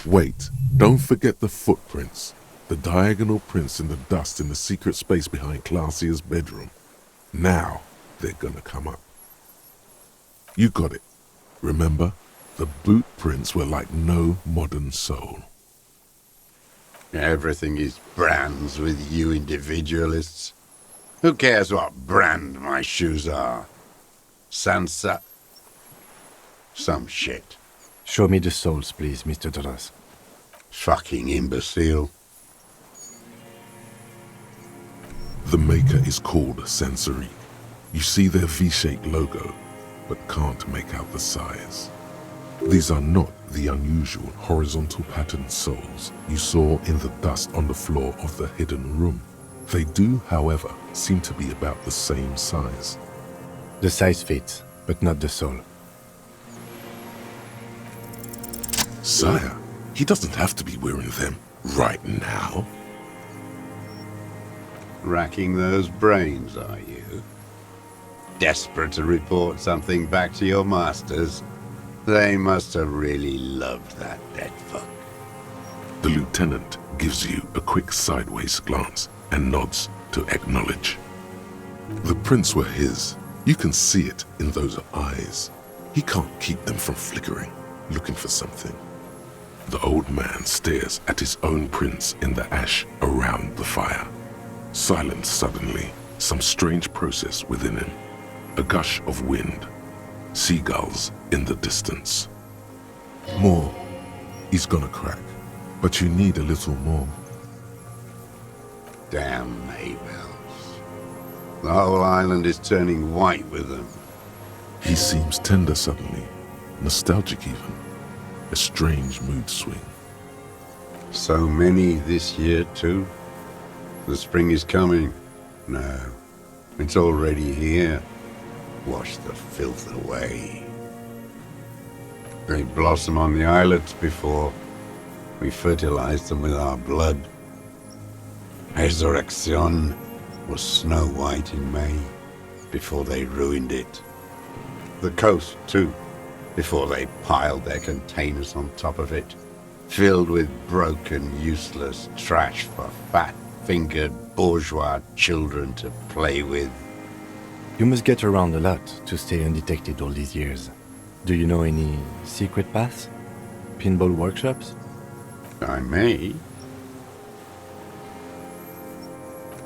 Wait, don't forget the footprints. The diagonal prints in the dust in the secret space behind Clausia's bedroom. Now they're gonna come up. You got it. Remember? The boot prints were like no modern soul. Everything is brands with you individualists. Who cares what brand my shoes are? Sansa... some shit. Show me the soles, please, Mr. Druss. Fucking imbecile. The maker is called Sensory. You see their V-shaped logo, but can't make out the size. These are not the unusual horizontal patterned soles you saw in the dust on the floor of the hidden room. They do, however, seem to be about the same size. The size fits, but not the sole. Sire, he doesn't have to be wearing them right now. Racking those brains, are you? Desperate to report something back to your masters? They must have really loved that dead fuck. The lieutenant gives you a quick sideways glance and nods to acknowledge. The prints were his. You can see it in those eyes. He can't keep them from flickering, looking for something. The old man stares at his own prints in the ash around the fire. Silent suddenly, some strange process within him. A gush of wind. Seagulls in the distance. More. He's gonna crack. But you need a little more. Damn Maybells. The whole island is turning white with them. He seems tender suddenly. Nostalgic even. A strange mood swing. So many this year, too? The spring is coming. No, it's already here. Wash the filth away. They blossom on the islets before we fertilize them with our blood. Resurrection was snow white in May, before they ruined it. The coast, too, before they piled their containers on top of it, filled with broken, useless trash for fat-fingered bourgeois children to play with. You must get around a lot to stay undetected all these years. Do you know any secret paths? Pinball workshops? I may.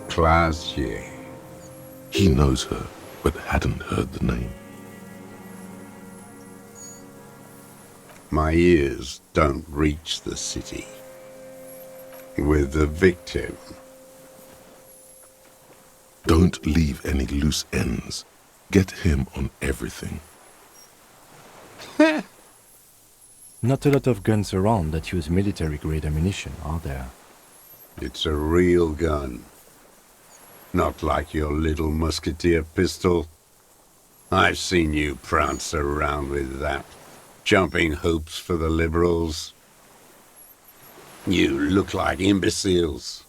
Clausia. He knows her, but hadn't heard the name. My ears don't reach the city. With the victim. Don't leave any loose ends. Get him on everything. Not a lot of guns around that use military-grade ammunition, are there? It's a real gun. Not like your little musketeer pistol. I've seen you prance around with that, jumping hoops for the liberals. You look like imbeciles.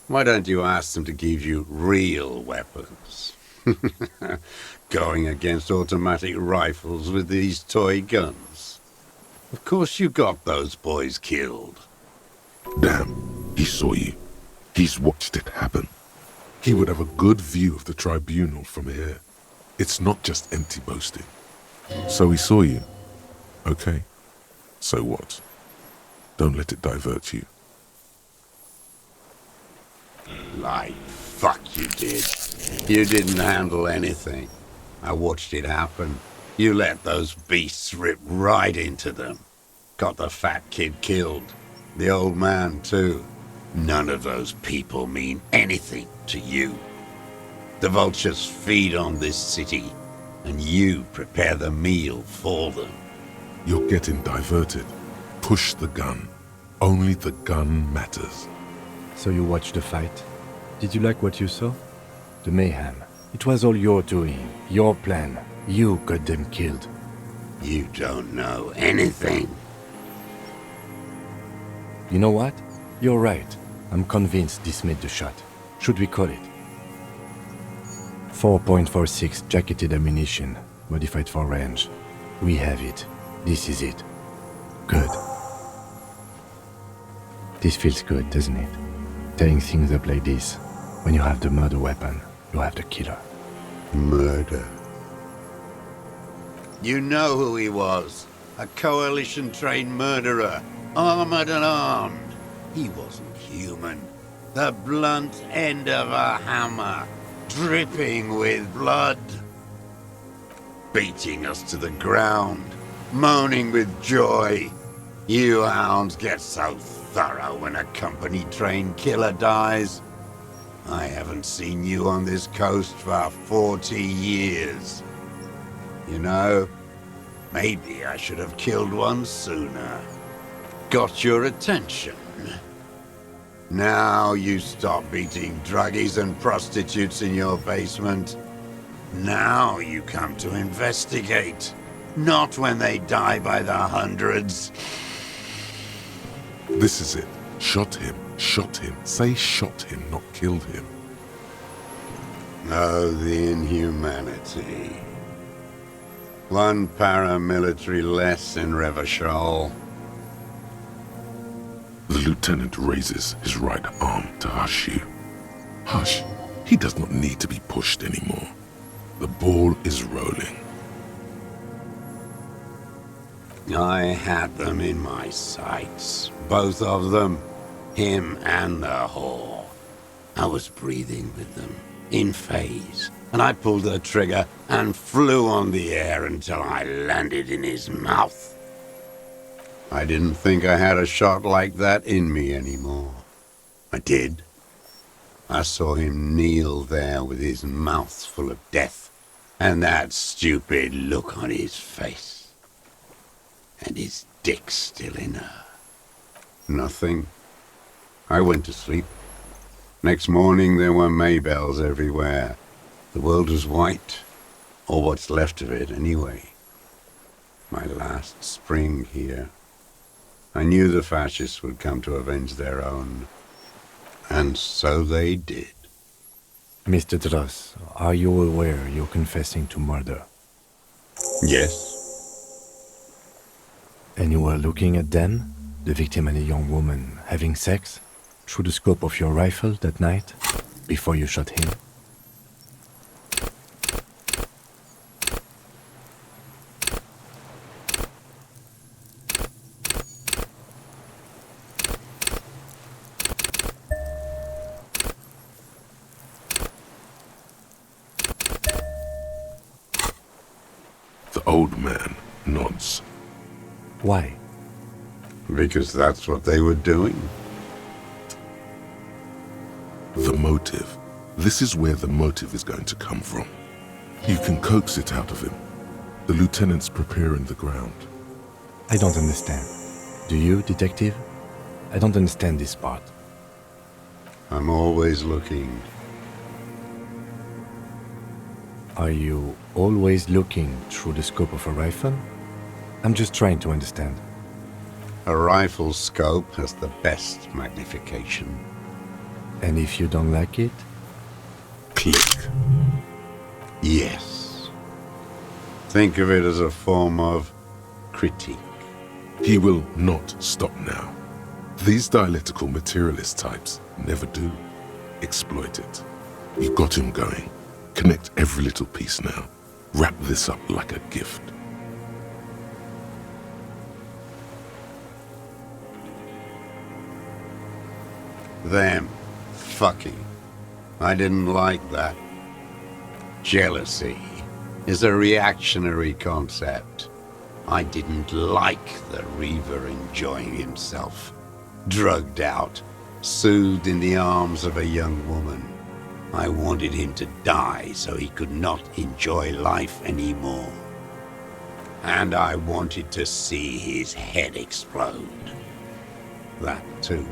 Why don't you ask them to give you real weapons? Going against automatic rifles with these toy guns. Of course you got those boys killed. Damn, he saw you. He's watched it happen. He would have a good view of the tribunal from here. It's not just empty boasting. So he saw you. Okay. So what? Don't let it divert you. Like, fuck you did. You didn't handle anything. I watched it happen. You let those beasts rip right into them. Got the fat kid killed. The old man, too. None of those people mean anything to you. The vultures feed on this city, and you prepare the meal for them. You're getting diverted. Push the gun. Only the gun matters. So you watched the fight. Did you like what you saw? The mayhem. It was all your doing, your plan. You got them killed. You don't know anything. You know what? You're right. I'm convinced this made the shot. Should we call it? 4.46 jacketed ammunition, modified for range. We have it. This is it. Good. This feels good, doesn't it? Tearing things up like this. When you have the murder weapon, you have the killer. Murder. You know who he was. A coalition-trained murderer. Armored and armed. He wasn't human. The blunt end of a hammer. Dripping with blood. Beating us to the ground. Moaning with joy. You hounds get so thorough when a company-trained killer dies. I haven't seen you on this coast for 40 years. You know, maybe I should have killed one sooner. Got your attention. Now you stop beating druggies and prostitutes in your basement. Now you come to investigate. Not when they die by the hundreds. This is it. Shot him. Shot him. Say shot him, not killed him. Oh, the inhumanity. One paramilitary less in Revachol. The lieutenant raises his right arm to hush you. Hush. He does not need to be pushed anymore. The ball is rolling. I had them in my sights. Both of them. Him and the whore. I was breathing with them, in phase, and I pulled the trigger and flew on the air until I landed in his mouth. I didn't think I had a shot like that in me anymore. I did. I saw him kneel there with his mouth full of death, and that stupid look on his face. And his dick still in her. Nothing. I went to sleep. Next morning there were Maybells everywhere. The world was white, or what's left of it anyway. My last spring here. I knew the fascists would come to avenge their own. And so they did. Mr. Dross, are you aware you're confessing to murder? Yes. And you were looking at them, the victim and a young woman, having sex, through the scope of your rifle that night, before you shot him? The old man nods. Why? Because that's what they were doing. The motive. This is where the motive is going to come from. You can coax it out of him. The lieutenant's preparing the ground. I don't understand. Do you, detective? I don't understand this part. I'm always looking. Are you always looking through the scope of a rifle? I'm just trying to understand. A rifle scope has the best magnification. And if you don't like it? Click. Yes. Think of it as a form of critique. He will not stop now. These dialectical materialist types never do. Exploit it. You got him going. Connect every little piece now. Wrap this up like a gift. Them fucking. I didn't like that. Jealousy is a reactionary concept. I didn't like the Reaver enjoying himself, drugged out, soothed in the arms of a young woman. I wanted him to die so he could not enjoy life anymore. And I wanted to see his head explode. That too.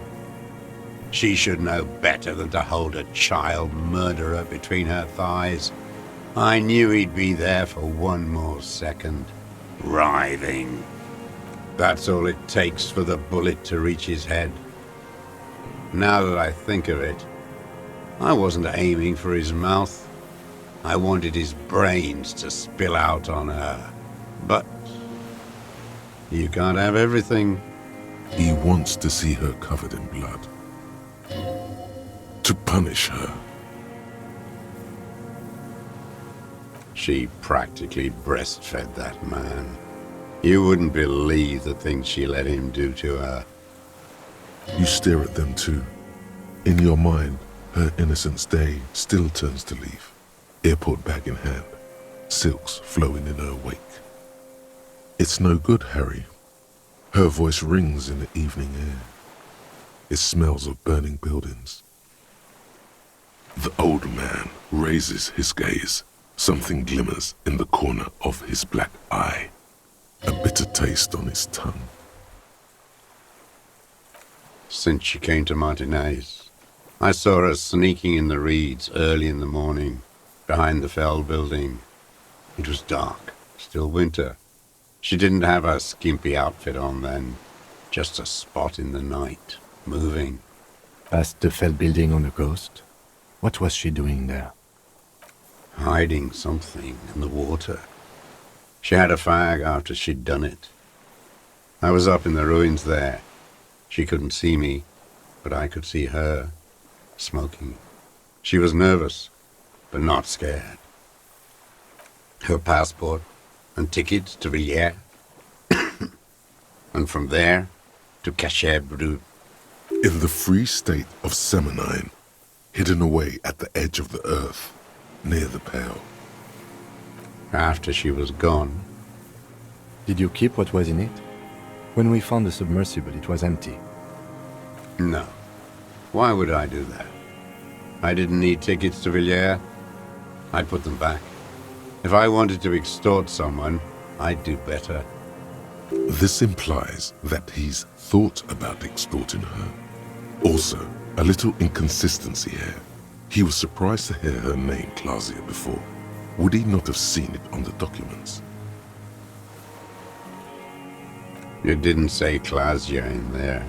She should know better than to hold a child murderer between her thighs. I knew he'd be there for one more second, writhing. That's all it takes for the bullet to reach his head. Now that I think of it, I wasn't aiming for his mouth. I wanted his brains to spill out on her. But you can't have everything. He wants to see her covered in blood. To punish her. She practically breastfed that man. You wouldn't believe the things she let him do to her. You stare at them too. In your mind, her innocence day still turns to leaf. Airport bag in hand, silks flowing in her wake. It's no good, Harry. Her voice rings in the evening air. It smells of burning buildings. The old man raises his gaze. Something glimmers in the corner of his black eye. A bitter taste on his tongue. Since she came to Martinez, I saw her sneaking in the reeds early in the morning, behind the Fell building. It was dark, still winter. She didn't have her skimpy outfit on then, just a spot in the night, moving. Past the Fell building on the coast? What was she doing there? Hiding something in the water. She had a fag after she'd done it. I was up in the ruins there. She couldn't see me, but I could see her, smoking. She was nervous, but not scared. Her passport and tickets to Villiers, and from there to Cachet Brut. In the free state of Seminine, hidden away at the edge of the earth, near the Pale. After she was gone, Did you keep what was in it? When we found the submersible, it was empty. no. Why would I do that? I didn't need tickets to Villiers. I'd put them back. If I wanted to extort someone, I'd do better. This implies that he's thought about extorting her. Also, a little inconsistency here. He was surprised to hear her name Clausia before. Would he not have seen it on the documents? You didn't say Clausia in there.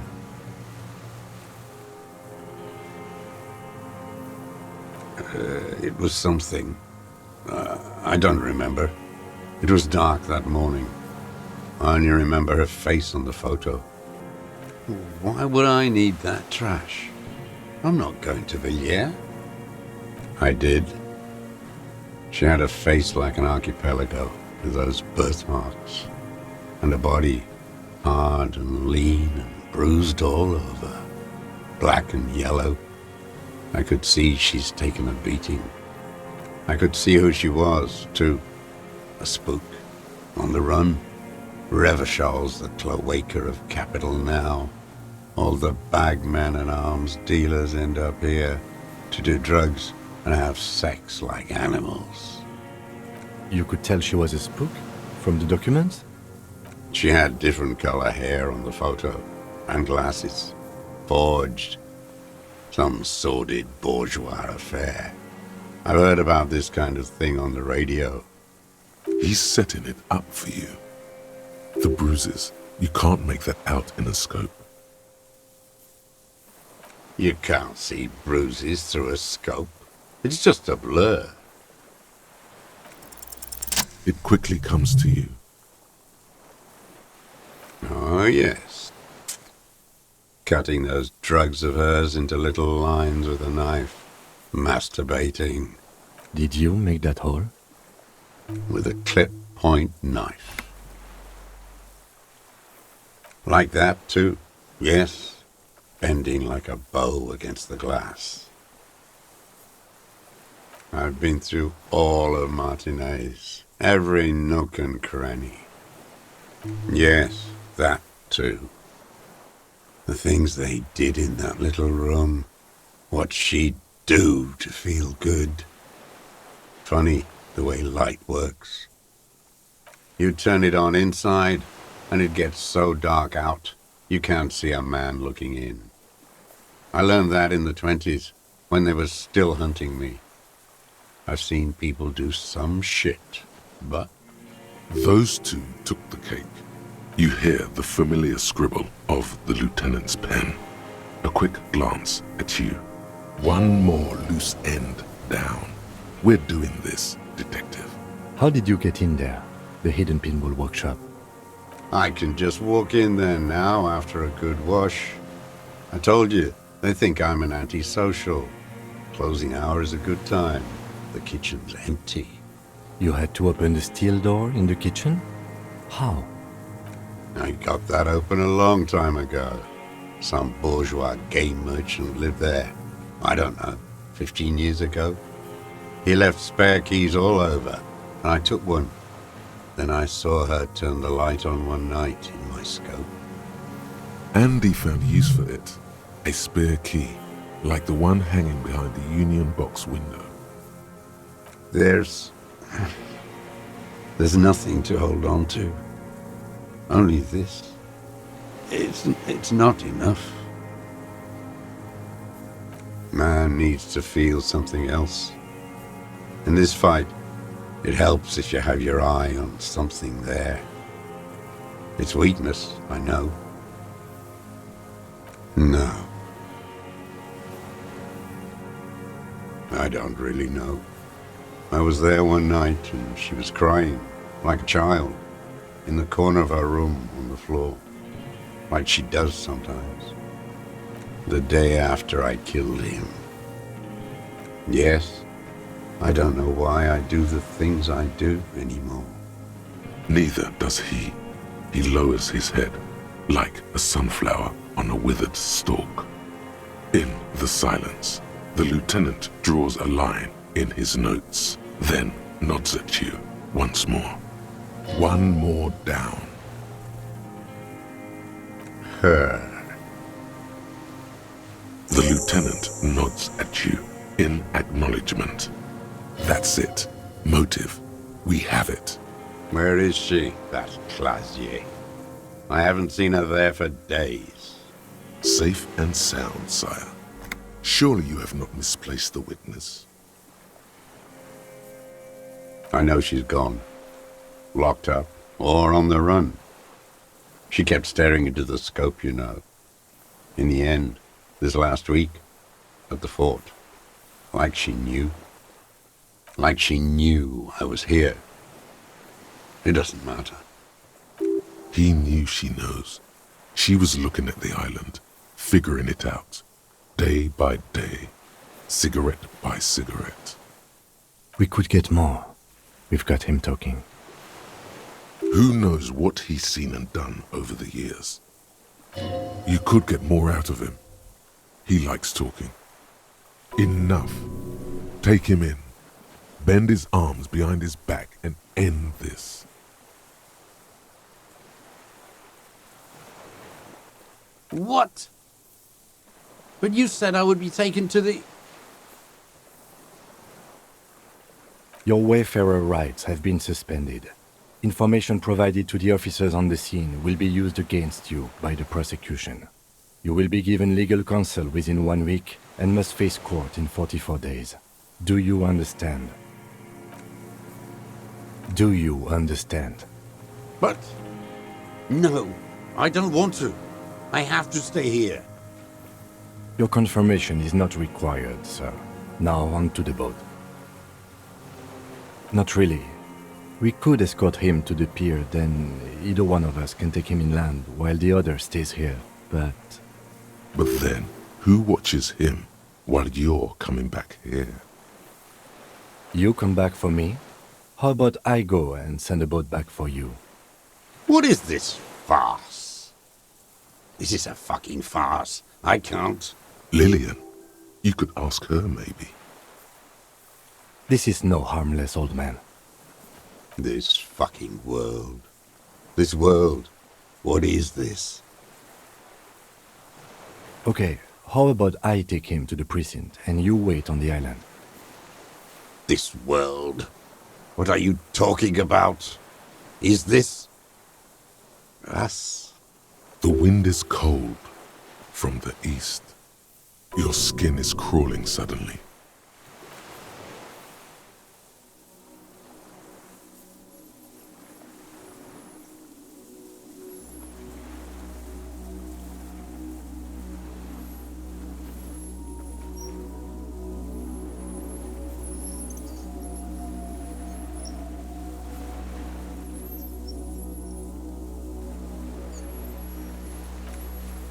It was something. I don't remember. It was dark that morning. I only remember her face on the photo. Why would I need that trash? I'm not going to Villiers. I did. She had a face like an archipelago with those birthmarks, and a body hard and lean and bruised all over, black and yellow. I could see she's taken a beating. I could see who she was, too. A spook, on the run. Revachol's the cloaca of capital now. All the bagmen and arms dealers end up here to do drugs and have sex like animals. You could tell she was a spook? From the documents? She had different color hair on the photo, and glasses. Forged. Some sordid bourgeois affair. I've heard about this kind of thing on the radio. He's setting it up for you. The bruises, you can't make that out in a scope. You can't see bruises through a scope. It's just a blur. It quickly comes to you. Oh, yes. Cutting those drugs of hers into little lines with a knife. Masturbating. Did you make that hole? With a clip-point knife. Like that, too. Yes. Bending like a bow against the glass. I've been through all of Martinez. Every nook and cranny. Yes, that too. The things they did in that little room. What she'd do to feel good. Funny the way light works. You turn it on inside, and it gets so dark out, you can't see a man looking in. I learned that in the 20s, when they were still hunting me. I've seen people do some shit, but... Those two took the cake. You hear the familiar scribble of the lieutenant's pen. A quick glance at you. One more loose end down. We're doing this, detective. How did you get in there? The hidden pinball workshop. I can just walk in there now after a good wash. I told you, they think I'm an antisocial. Closing hour is a good time. The kitchen's empty. You had to open the steel door in the kitchen? How? I got that open a long time ago. Some bourgeois game merchant lived there. I don't know, 15 years ago. He left spare keys all over, and I took one. Then I saw her turn the light on one night in my scope. Andy found use for it. A spare key, like the one hanging behind the Union Box window. There's nothing to hold on to. Only this. It's not enough. Man needs to feel something else. In this fight, it helps if you have your eye on something there. It's weakness, I know. No. I don't really know. I was there one night and she was crying, like a child, in the corner of her room on the floor, like she does sometimes. The day after I killed him. Yes, I don't know why I do the things I do anymore. Neither does he. He lowers his head, like a sunflower on a withered stalk. In the silence, the lieutenant draws a line in his notes, then nods at you once more. One more down. Her. The lieutenant nods at you in acknowledgement. That's it. Motive. We have it. Where is she, that Clasier? I haven't seen her there for days. Safe and sound, sire. Surely you have not misplaced the witness. I know she's gone. Locked up, or on the run. She kept staring into the scope, you know. In the end, this last week, at the fort, like she knew. Like she knew I was here. It doesn't matter. He knew she knows. She was looking at the island, figuring it out, day by day, cigarette by cigarette. We could get more. We've got him talking. Who knows what he's seen and done over the years? You could get more out of him. He likes talking. Enough. Take him in. Bend his arms behind his back and end this. What? But you said I would be taken to the... Your Wayfarer rights have been suspended. Information provided to the officers on the scene will be used against you by the prosecution. You will be given legal counsel within 1 week and must face court in 44 days. Do you understand? Do you understand? But... No, I don't want to. I have to stay here. Your confirmation is not required, sir. Now on to the boat. Not really. We could escort him to the pier, then either one of us can take him inland while the other stays here, but... But then, who watches him while you're coming back here? You come back for me? How about I go and send a boat back for you? What is this farce? This is a fucking farce. I can't. Lillian, you could ask her maybe. This is no harmless old man. This fucking world. This world. What is this? Okay, how about I take him to the precinct and you wait on the island? This world? What are you talking about? Is this... us? The wind is cold from the east. Your skin is crawling suddenly.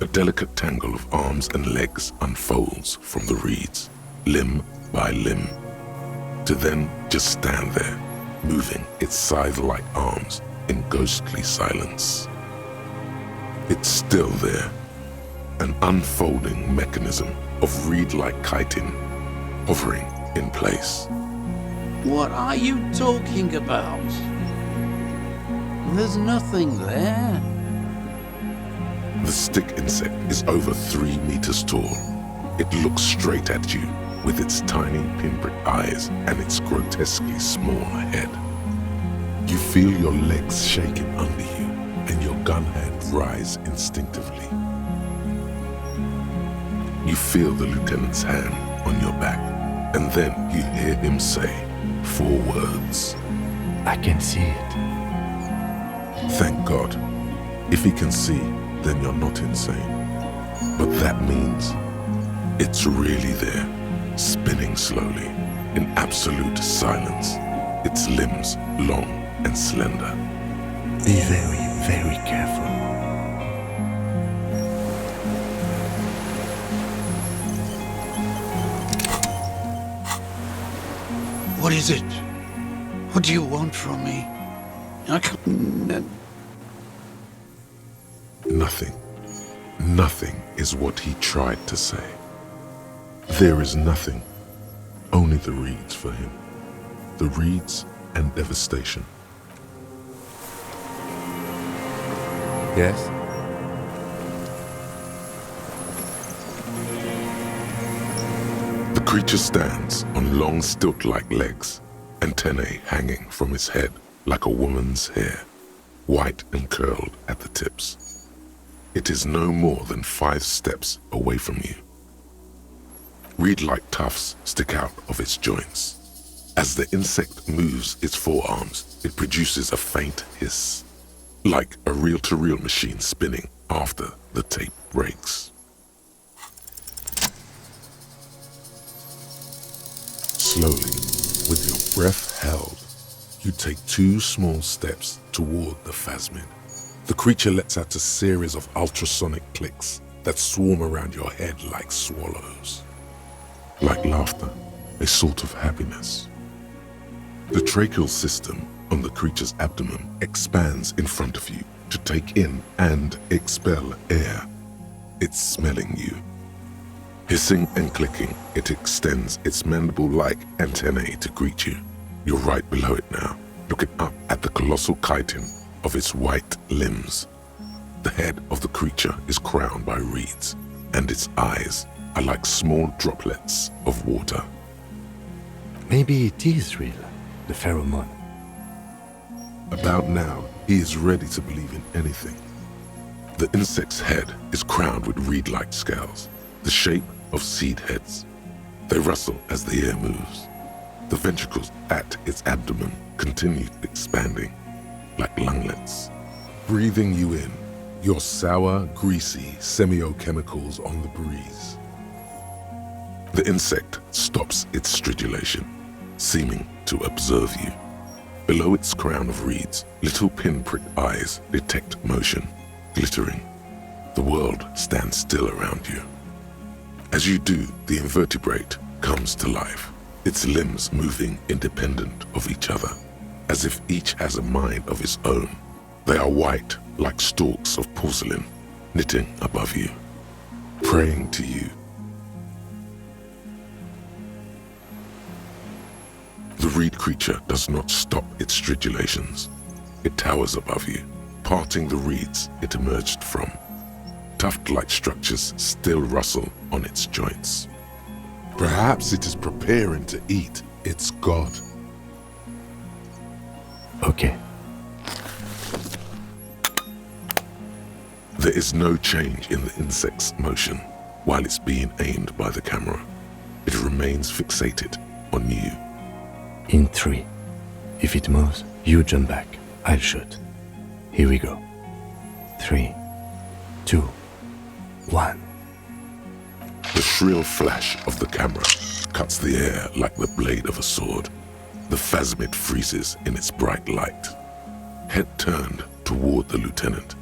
A delicate tangle of arms and legs unfolds from the reeds, limb by limb, to then just stand there, moving its scythe-like arms in ghostly silence. It's still there, an unfolding mechanism of reed-like chitin, hovering in place. What are you talking about? There's nothing there. The stick insect is over 3 meters tall. It looks straight at you with its tiny pinprick eyes and its grotesquely small head. You feel your legs shaking under you and your gun hand rise instinctively. You feel the lieutenant's hand on your back, and then you hear him say 4 words. I can see it. Thank God. If he can see, then you're not insane. But that means it's really there, spinning slowly, in absolute silence, its limbs long and slender. Be very, very careful. What is it? What do you want from me? I can't... Nothing. Nothing is what he tried to say. There is nothing. Only the reeds for him. The reeds and devastation. Yes? The creature stands on long stilt-like legs, antennae hanging from his head like a woman's hair, white and curled at the tips. It is no more than 5 steps away from you. Reed-like tufts stick out of its joints. As the insect moves its forearms, it produces a faint hiss, like a reel-to-reel machine spinning after the tape breaks. Slowly, with your breath held, you take 2 small steps toward the phasmid. The creature lets out a series of ultrasonic clicks that swarm around your head like swallows. Like laughter, a sort of happiness. The tracheal system on the creature's abdomen expands in front of you to take in and expel air. It's smelling you. Hissing and clicking, it extends its mandible-like antennae to greet you. You're right below it now, looking up at the colossal chitin of its white limbs. The head of the creature is crowned by reeds, and its eyes are like small droplets of water. Maybe it is real, the pheromone. About now, he is ready to believe in anything. The insect's head is crowned with reed-like scales, the shape of seed heads. They rustle as the air moves. The ventricles at its abdomen continue expanding, like lunglets, breathing you in, your sour, greasy semiochemicals on the breeze. The insect stops its stridulation, seeming to observe you. Below its crown of reeds, little pinprick eyes detect motion, glittering. The world stands still around you. As you do, the invertebrate comes to life, its limbs moving independent of each other, as if each has a mind of its own. They are white, like stalks of porcelain, knitting above you, praying to you. The reed creature does not stop its stridulations. It towers above you, parting the reeds it emerged from. Tuft-like structures still rustle on its joints. Perhaps it is preparing to eat its god. Okay. There is no change in the insect's motion while it's being aimed by the camera. It remains fixated on you. In 3. If it moves, you jump back. I'll shoot. Here we go. 3, 2, 1. The shrill flash of the camera cuts the air like the blade of a sword. The phasmid freezes in its bright light. Head turned toward the lieutenant,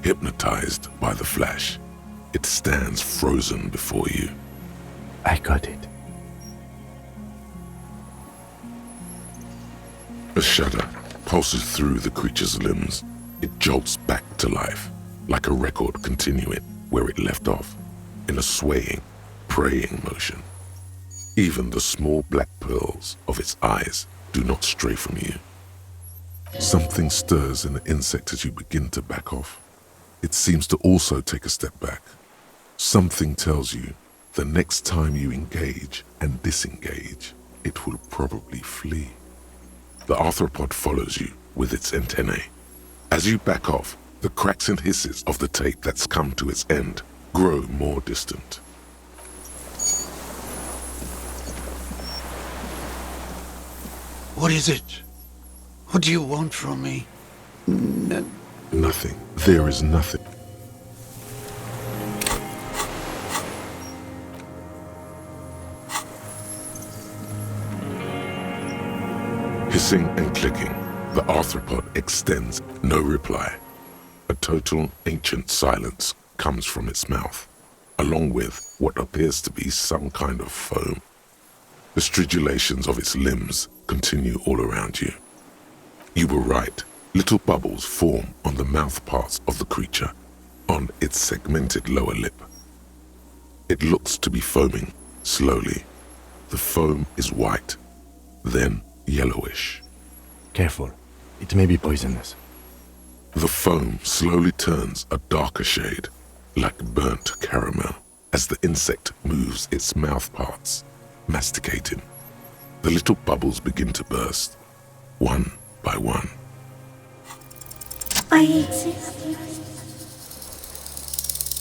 hypnotized by the flash. It stands frozen before you. I got it. A shudder pulses through the creature's limbs. It jolts back to life, like a record continuing where it left off, in a swaying, praying motion. Even the small black pearls of its eyes do not stray from you. Something stirs in the insect as you begin to back off. It seems to also take a step back. Something tells you the next time you engage and disengage, it will probably flee. The arthropod follows you with its antennae. As you back off, the cracks and hisses of the tape that's come to its end grow more distant. What is it? What do you want from me? Nothing. There is nothing. Hissing and clicking, the arthropod extends no reply. A total ancient silence comes from its mouth, along with what appears to be some kind of foam. The stridulations of its limbs continue all around you. You were right. Little bubbles form on the mouth parts of the creature, on its segmented lower lip. It looks to be foaming, slowly. The foam is white, then yellowish. Careful. It may be poisonous. The foam slowly turns a darker shade, like burnt caramel, as the insect moves its mouth parts, masticating. The little bubbles begin to burst, one by one. I exist.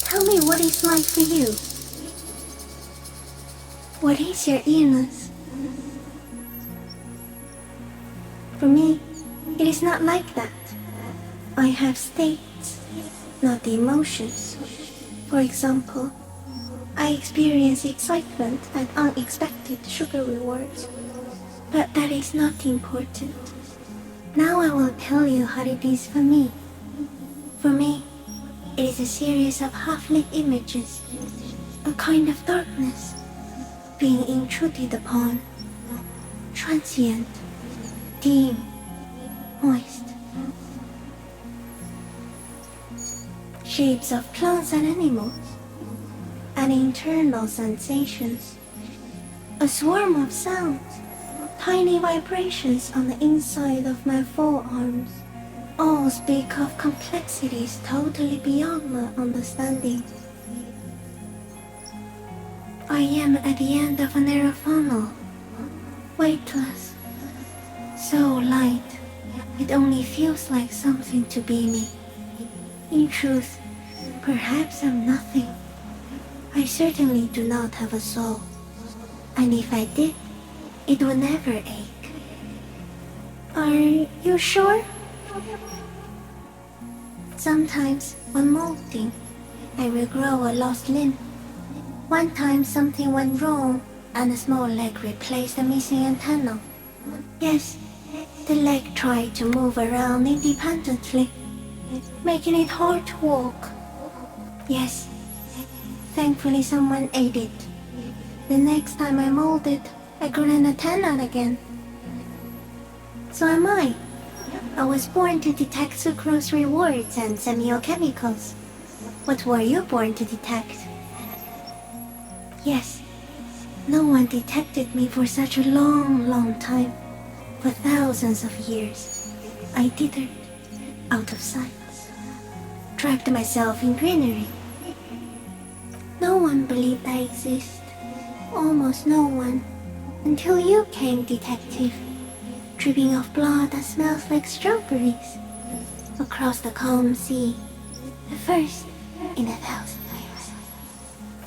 Tell me what it's like for you. What is your illness? For me, it is not like that. I have states, not the emotions. For example, I experience excitement and unexpected sugar rewards. But that is not important. Now I will tell you how it is for me. For me, it is a series of half-lit images, a kind of darkness, being intruded upon, transient, dim, moist. Shapes of plants and animals, and internal sensations. A swarm of sounds, tiny vibrations on the inside of my forearms. All speak of complexities totally beyond my understanding. I am at the end of a narrow funnel, weightless, so light, it only feels like something to be me. In truth, perhaps I'm nothing. I certainly do not have a soul, and if I did, it would never ache. Are you sure? Sometimes, when molting, I will grow a lost limb, One time something went wrong and a small leg replaced the missing antenna. Yes, the leg tried to move around independently, making it hard to walk. Yes, thankfully someone aided. The next time I molded, I grew an antenna again. So am I. I was born to detect sucrose rewards and semiochemicals. What were you born to detect? Yes, no one detected me for such a long time. For thousands of years, I dithered, out of sight, trapped myself in greenery. No one believed I exist, almost no one, until you came, detective, dripping off blood that smells like strawberries, across the calm sea, the first in 1,000 years.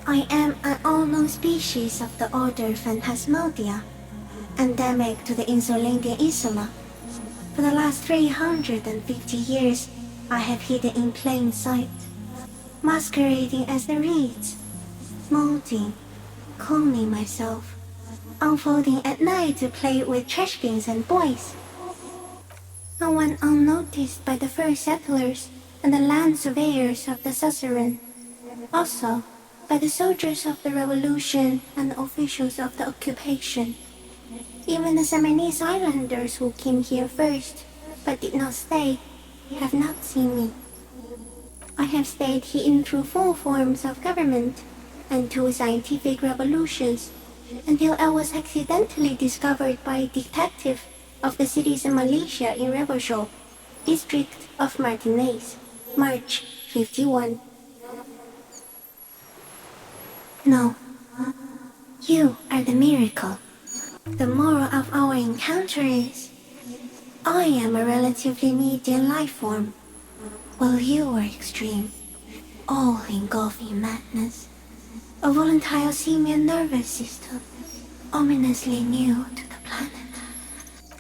I am an unknown species of the order Phantasmodia, endemic to the Insulandian Insula. For the last 350 years, I have hidden in plain sight, masquerading as the reeds, molding, cloning myself, unfolding at night to play with trash bins and boys. I went unnoticed by the first settlers and the land surveyors of the suzerain, also by the soldiers of the revolution and officials of the occupation. Even the Samanese islanders who came here first, but did not stay, have not seen me. I have stayed hidden through 4 forms of government and 2 scientific revolutions, until I was accidentally discovered by a detective of the citizen militia in Reverchol, district of Martinez, March 51. No, you are the miracle. The moral of our encounter is, I am a relatively medium life form, while you are extreme, all-engulfing madness, a volatile simian nervous system, ominously new to the planet.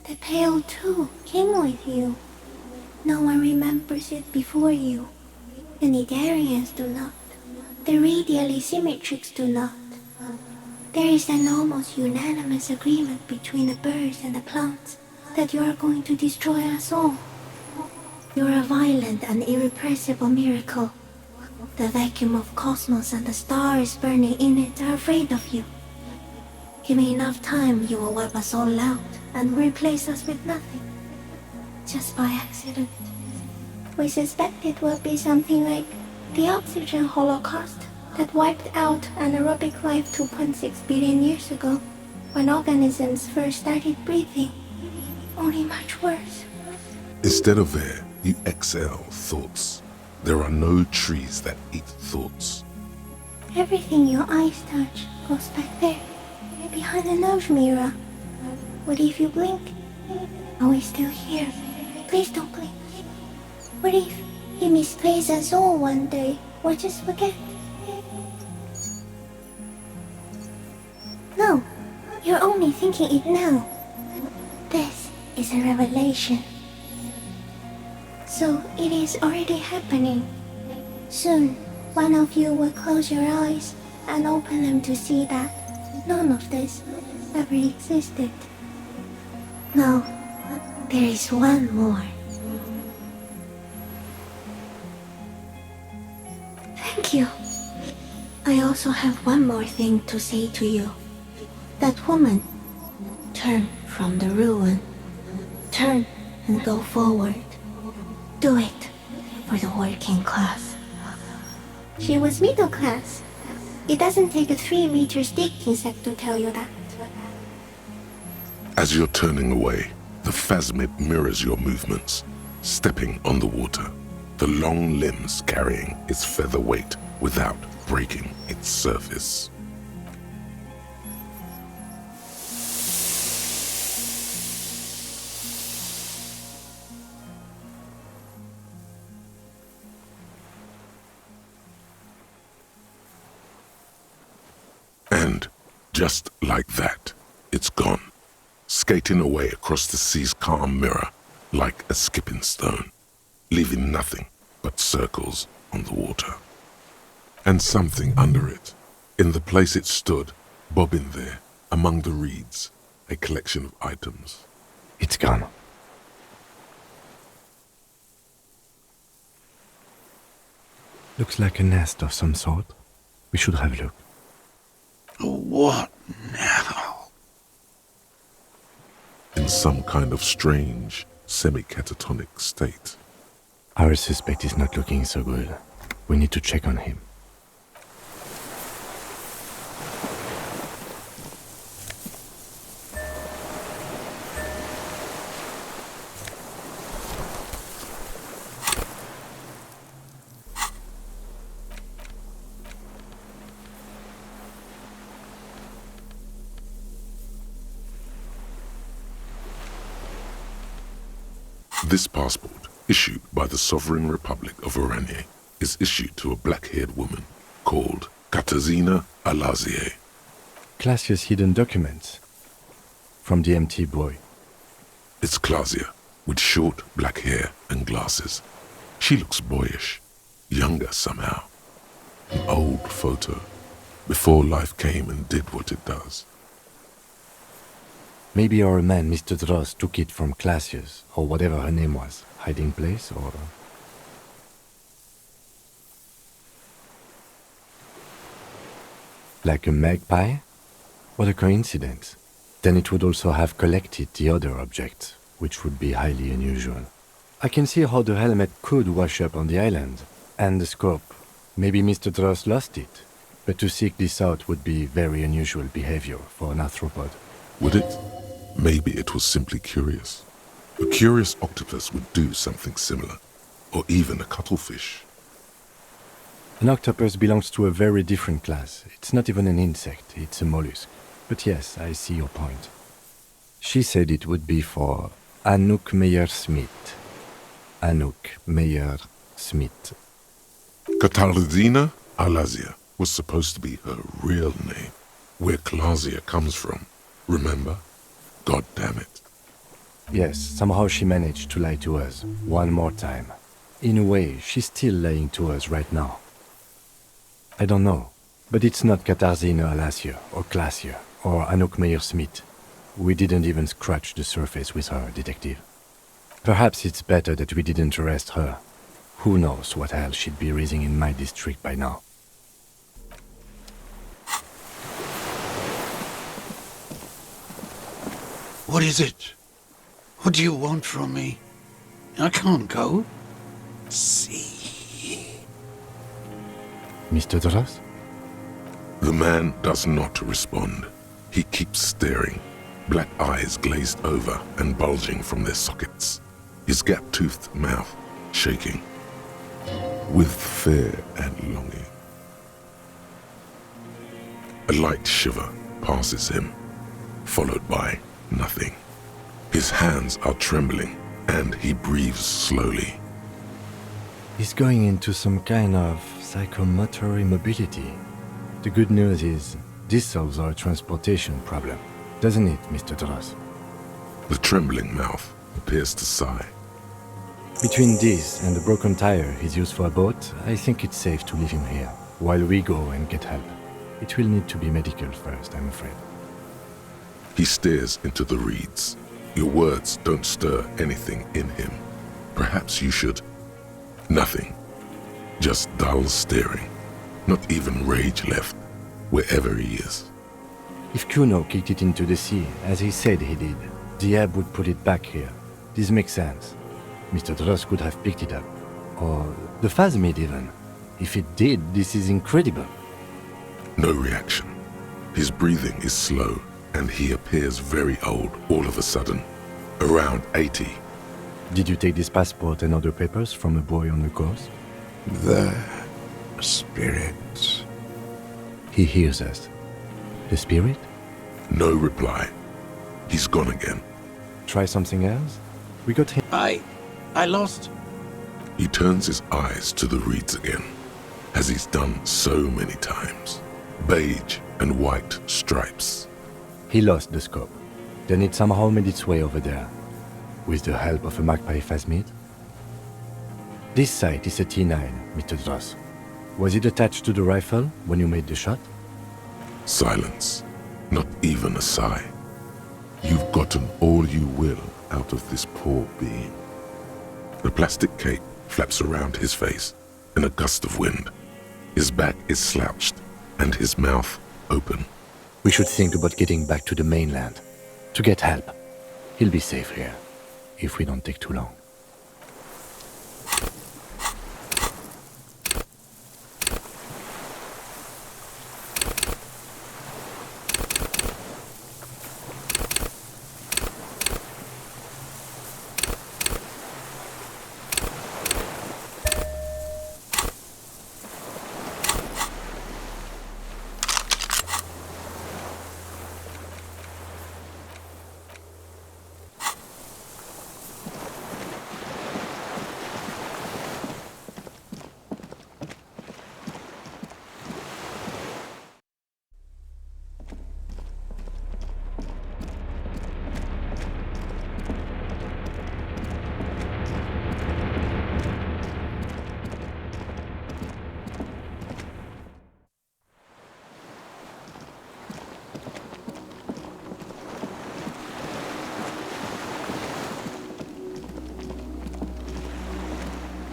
The Pale too came with you. No one remembers it before you. The Nidarians do not. The radially symmetrics do not. There is an almost unanimous agreement between the birds and the plants that you are going to destroy us all. You are a violent and irrepressible miracle. The vacuum of cosmos and the stars burning in it are afraid of you. Give me enough time, you will wipe us all out and replace us with nothing. Just by accident. We suspect it will be something like the oxygen holocaust that wiped out anaerobic life 2.6 billion years ago, when organisms first started breathing. Only much worse. Instead of air, you exhale thoughts. There are no trees that eat thoughts. Everything your eyes touch goes back there, behind the nose mirror. What if you blink? Are we still here? Please don't blink. What if you misplace us all one day, or just forget? No, you're only thinking it now. This is a revelation. So it is already happening. Soon, one of you will close your eyes and open them to see that none of this ever existed. No, there is one more. Thank you. I also have one more thing to say to you. That woman, turn from the ruin. Turn and go forward. Do it for the working class. She was middle class. It doesn't take a 3-meter stick insect to tell you that. As you're turning away, the phasmid mirrors your movements, stepping on the water, the long limbs carrying its feather weight without breaking its surface. And just like that, it's gone, skating away across the sea's calm mirror like a skipping stone, leaving nothing but circles on the water. And something under it, In the place it stood, bobbing there, among the reeds, a collection of items. It's gone. Looks like a nest of some sort. We should have a look. What now? In some kind of strange, semi-catatonic state. Our suspect is not looking so good. We need to check on him. This passport, issued by the Sovereign Republic of Oranje, is issued to a black-haired woman called Katarzyna Alazie. Classia's hidden documents. From the MT boy. It's Klasia, with short black hair and glasses. She looks boyish, younger somehow. An old photo, before life came and did what it does. Maybe our man, Mr. Dross, took it from Classia's, or whatever her name was, hiding place, or... Like a magpie? What a coincidence. Then it would also have collected the other objects, which would be highly unusual. I can see how the helmet could wash up on the island, and the scope. Maybe Mr. Dross lost it, but to seek this out would be very unusual behavior for an arthropod. Would it? Maybe it was simply curious. A curious octopus would do something similar, or even a cuttlefish. An octopus belongs to a very different class. It's not even an insect, it's a mollusk. But yes, I see your point. She said it would be for Anouk Meyer-Smith. Anouk Meyer-Smith. Katarzyna Alazie was supposed to be her real name, where Klasia comes from. Remember? God damn it. Yes, somehow she managed to lie to us, one more time. In a way, she's still lying to us right now. I don't know, but it's not Katarzyna Alazie, or Klasia, or Anouk Meyer-Smith. We didn't even scratch the surface with her, detective. Perhaps it's better that we didn't arrest her. Who knows what hell she'd be raising in my district by now. What is it? What do you want from me? I can't go. See. Mr. Dross? The man does not respond. He keeps staring, black eyes glazed over and bulging from their sockets, his gap-toothed mouth shaking, with fear and longing. A light shiver passes him, followed by nothing. His hands are trembling, and he breathes slowly. He's going into some kind of psychomotor immobility. The good news is, this solves our transportation problem, doesn't it, Mr. Dross? The trembling mouth appears to sigh. Between this and the broken tire he's used for a boat, I think it's safe to leave him here, while we go and get help. It will need to be medical first, I'm afraid. He stares into the reeds. Your words don't stir anything in him. Perhaps you should. Nothing. Just dull staring. Not even rage left, wherever he is. If Kuno kicked it into the sea, as he said he did, the ebb would put it back here. This makes sense. Mr. Dross could have picked it up. Or the Phasmid even. If it did, this is incredible. No reaction. His breathing is slow, and he appears very old all of a sudden. Around 80. Did you take this passport and other papers from a boy on the course? The spirit. He hears us. The spirit? No reply. He's gone again. Try something else? We got him. I lost. He turns his eyes to the reeds again, as he's done so many times. Beige and white stripes. He lost the scope. Then it somehow made its way over there. With the help of a magpie Phasmid? This sight is a T9, Mr. Dross. Was it attached to the rifle when you made the shot? Silence. Not even a sigh. You've gotten all you will out of this poor being. The plastic cape flaps around his face in a gust of wind. His back is slouched and his mouth open. We should think about getting back to the mainland. To get help. He'll be safe here, if we don't take too long.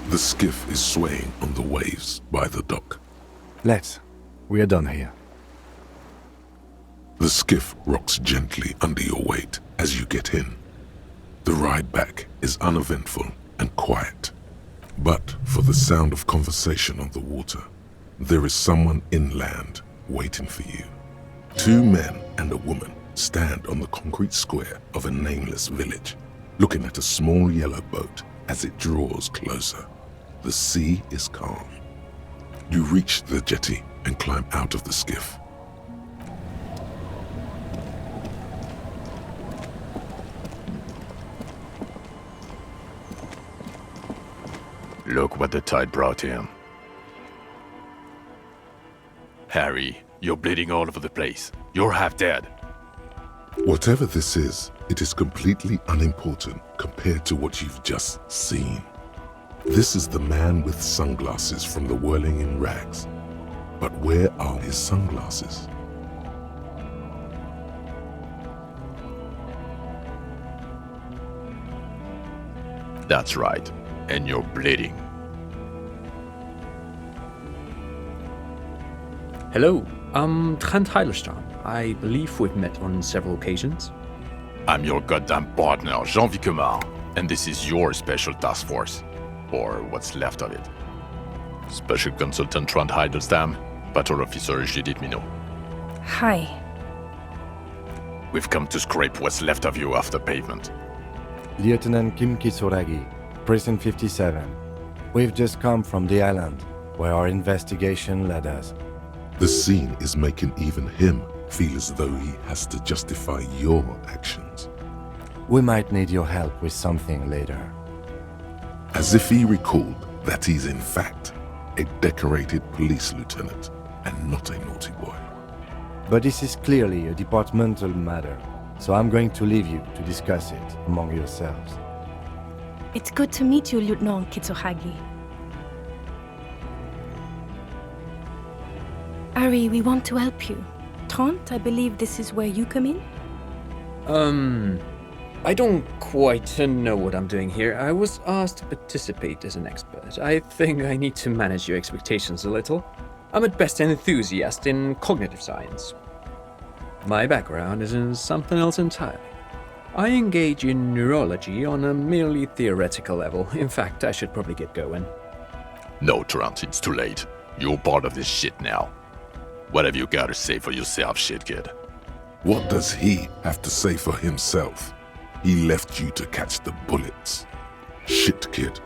The skiff is swaying on the waves by the dock. Let's. We are done here. The skiff rocks gently under your weight as you get in. The ride back is uneventful and quiet. But for the sound of conversation on the water, there is someone inland waiting for you. Two men and a woman stand on the concrete square of a nameless village, looking at a small yellow boat as it draws closer. The sea is calm. You reach the jetty and climb out of the skiff. Look what the tide brought him. Harry, you're bleeding all over the place. You're half dead. Whatever this is, it is completely unimportant compared to what you've just seen. This is the man with sunglasses from the Whirling in Rags. But where are his sunglasses? That's right. And you're bleeding. Hello, I'm Trent Heilerstam. I believe we've met on several occasions. I'm your goddamn partner, Jean Vicomar, and this is your special task force. Or what's left of it. Special Consultant Trent Heilerstam, Patrol Officer Judith Minot. Hi. We've come to scrape what's left of you off the pavement. Lieutenant Kim Kitsuragi, Prison 57. We've just come from the island, where our investigation led us. The scene is making even him feel as though he has to justify your actions. We might need your help with something later. As if he recalled that he's in fact a decorated police lieutenant and not a naughty boy. But this is clearly a departmental matter, so I'm going to leave you to discuss it among yourselves. It's good to meet you, Lieutenant Kitsuragi. Ari, we want to help you. Trent, I believe this is where you come in? I don't quite know what I'm doing here. I was asked to participate as an expert. I think I need to manage your expectations a little. I'm at best an enthusiast in cognitive science. My background is in something else entirely. I engage in neurology on a merely theoretical level. In fact, I should probably get going. No, Trent, it's too late. You're part of this shit now. What have you got to say for yourself, shit kid? What does he have to say for himself? He left you to catch the bullets. Shit kid.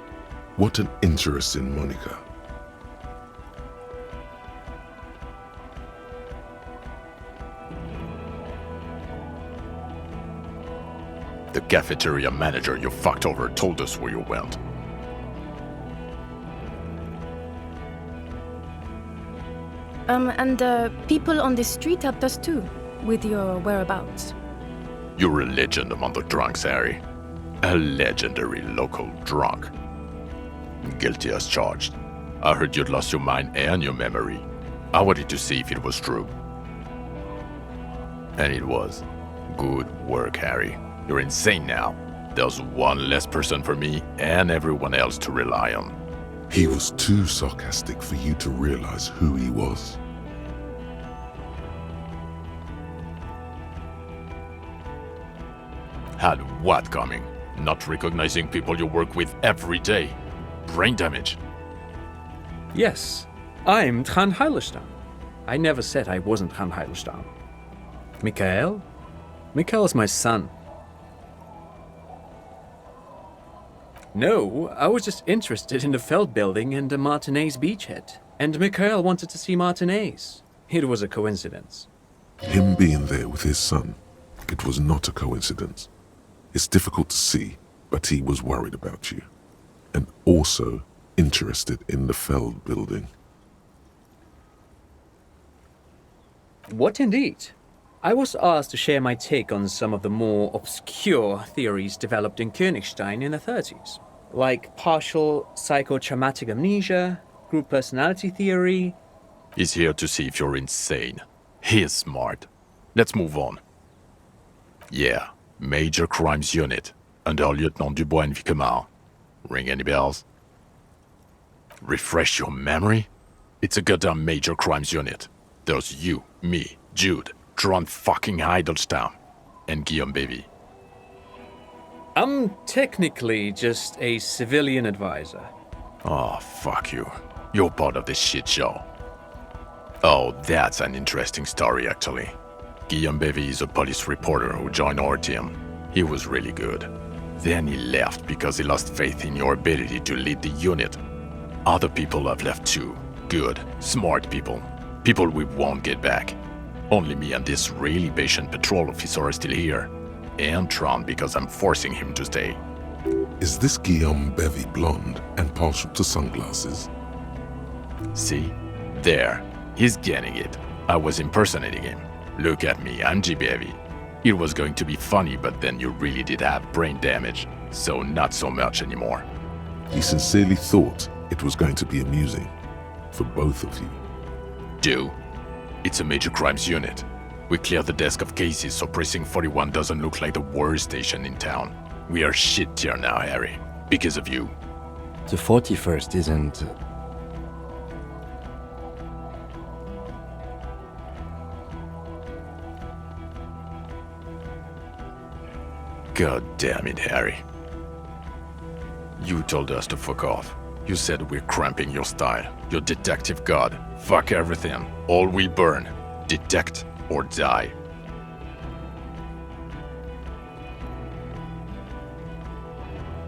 What an interesting moniker. The cafeteria manager you fucked over told us where you went. And people on the street helped us too, with your whereabouts. You're a legend among the drunks, Harry. A legendary local drunk. Guilty as charged. I heard you'd lost your mind and your memory. I wanted to see if it was true. And it was. Good work, Harry. You're insane now. There's one less person for me and everyone else to rely on. He was too sarcastic for you to realize who he was. Had what coming? Not recognizing people you work with every day. Brain damage. Yes, I'm Trond Heilestam. I never said I wasn't Trond Heilestam. Mikael? Mikael's my son. No, I was just interested in the Feld building and the Martinez beachhead. And Mikael wanted to see Martinez. It was a coincidence. Him being there with his son, it was not a coincidence. It's difficult to see, but he was worried about you. And also interested in the Feld building. What indeed? I was asked to share my take on some of the more obscure theories developed in Königstein in the 30s, like partial psychotraumatic amnesia, group personality theory. He's here to see if you're insane. He is smart. Let's move on. Yeah, Major Crimes Unit, under Lieutenant Dubois and Vicomar. Ring any bells? Refresh your memory? It's a goddamn Major Crimes Unit. There's you, me, Jude, Trond fucking Heidelstam, and Guillaume Bevy. I'm technically just a civilian advisor. Oh, fuck you. You're part of this shit show. Oh, that's an interesting story, actually. Guillaume Bevy is a police reporter who joined our team. He was really good. Then he left because he lost faith in your ability to lead the unit. Other people have left too. Good, smart people. People we won't get back. Only me and this really patient patrol officer are still here. And Trond because I'm forcing him to stay. Is this Guillaume Bevy blonde and partial to sunglasses? See? There. He's getting it. I was impersonating him. Look at me, I'm G. Bevy. It was going to be funny, but then you really did have brain damage. So not so much anymore. He sincerely thought it was going to be amusing. For both of you. Do? It's a Major Crimes Unit. We cleared the desk of cases so Precinct 41 doesn't look like the worst station in town. We are shit tier now, Harry. Because of you. The 41st isn't... God damn it, Harry. You told us to fuck off. You said we're cramping your style. Your detective god. Fuck everything. All we burn. Detect or die.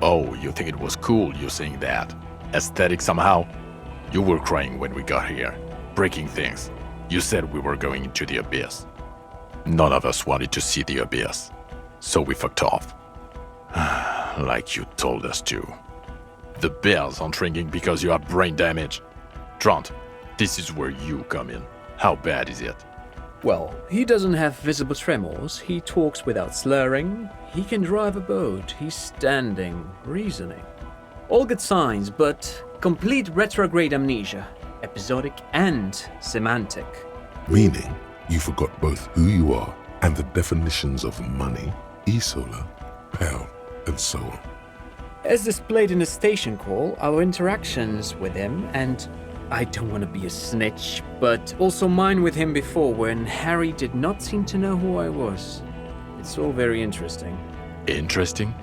Oh, you think it was cool you saying that? Aesthetic somehow? You were crying when we got here. Breaking things. You said we were going into the abyss. None of us wanted to see the abyss. So we fucked off. Like you told us to. The bells aren't ringing because you have brain damage. Trond, this is where you come in. How bad is it? Well, he doesn't have visible tremors, he talks without slurring, he can drive a boat, he's standing, reasoning. All good signs, but complete retrograde amnesia, episodic and semantic. Meaning, you forgot both who you are and the definitions of money, Isola, Pell, and so on. As displayed in the station call, our interactions with him, and I don't want to be a snitch, but also mine with him before when Harry did not seem to know who I was. It's all very interesting. Interesting?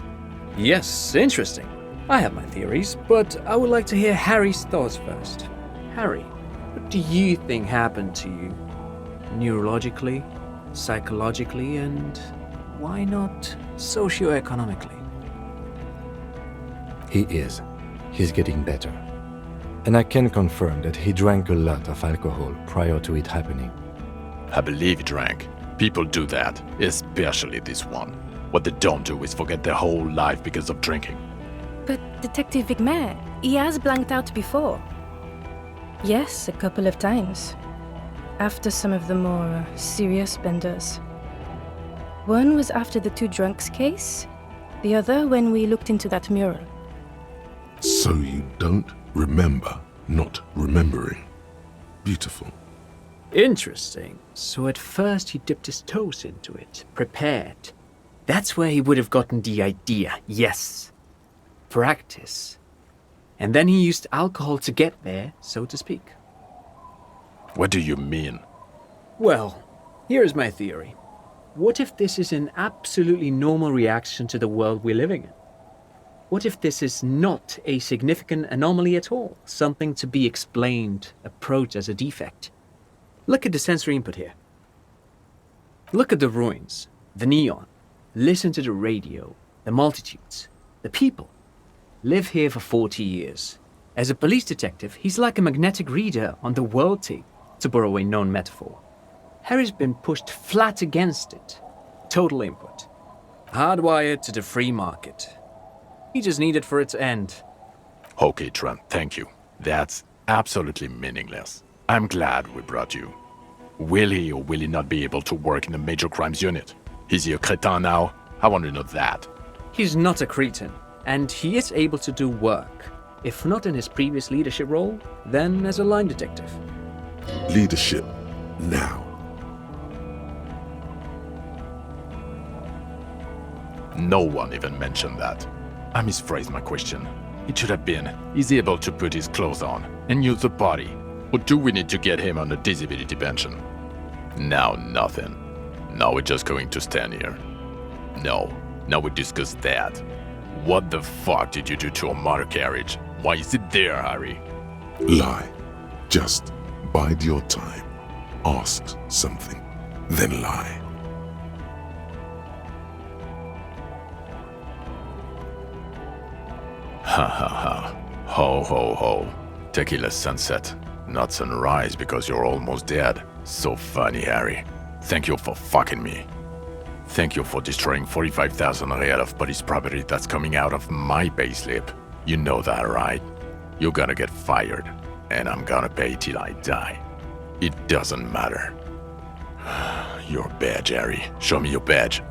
Yes, interesting. I have my theories, but I would like to hear Harry's thoughts first. Harry, what do you think happened to you? Neurologically, psychologically, and why not socioeconomically? He is. He's getting better. And I can confirm that he drank a lot of alcohol prior to it happening. I believe he drank. People do that, especially this one. What they don't do is forget their whole life because of drinking. But Detective Vigmer, he has blanked out before. Yes, a couple of times. After some of the more serious benders. One was after the two drunks case, the other when we looked into that mural. So you don't remember not remembering. Beautiful. Interesting. So at first he dipped his toes into it, prepared. That's where he would have gotten the idea, yes. Practice. And then he used alcohol to get there, so to speak. What do you mean? Well, here's my theory. What if this is an absolutely normal reaction to the world we're living in? What if this is not a significant anomaly at all, something to be explained, approached as a defect? Look at the sensory input here. Look at the ruins, the neon. Listen to the radio, the multitudes, the people. Live here for 40 years. As a police detective, he's like a magnetic reader on the world tape, to borrow a known metaphor. Harry's been pushed flat against it. Total input. Hardwired to the free market. He just needed for it to end. Okay, Trent, thank you. That's absolutely meaningless. I'm glad we brought you. Will he or will he not be able to work in the major crimes unit? Is he a cretin now? I want to know that. He's not a cretin, and he is able to do work. If not in his previous leadership role, then as a line detective. Leadership, now. No one even mentioned that. I misphrased my question. It should have been, is he able to put his clothes on and use the body? Or do we need to get him on a disability pension? Now nothing. Now we're just going to stand here. No, now we discuss that. What the fuck did you do to a motor carriage? Why is it there, Harry? Lie. Just bide your time. Ask something, then lie. Ha ha ha. Ho ho ho. Tequila sunset. Not sunrise because you're almost dead. So funny, Harry. Thank you for fucking me. Thank you for destroying 45,000 real of police property that's coming out of my payslip. You know that, right? You're gonna get fired, and I'm gonna pay till I die. It doesn't matter. Your badge, Harry. Show me your badge.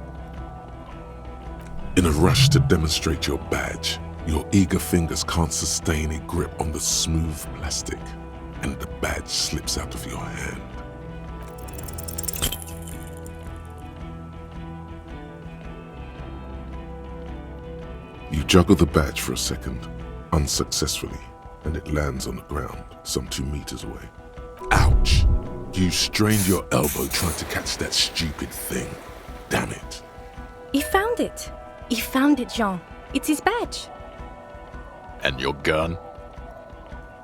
In a rush to demonstrate your badge, your eager fingers can't sustain a grip on the smooth plastic, and the badge slips out of your hand. You juggle the badge for a second, unsuccessfully, and it lands on the ground some 2 meters away. Ouch! You strained your elbow trying to catch that stupid thing. Damn it. He found it. He found it, Jean. It's his badge. And your gun?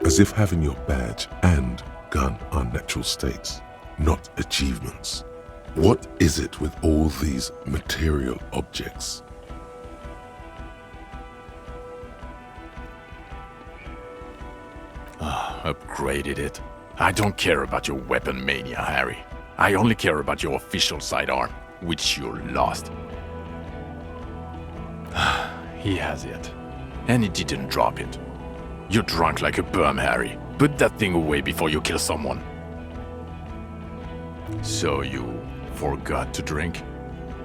As if having your badge and gun are natural states, not achievements. What is it with all these material objects? Upgraded it. I don't care about your weapon mania, Harry. I only care about your official sidearm, which you lost. He has it. And he didn't drop it. You're drunk like a bum, Harry. Put that thing away before you kill someone. So you forgot to drink?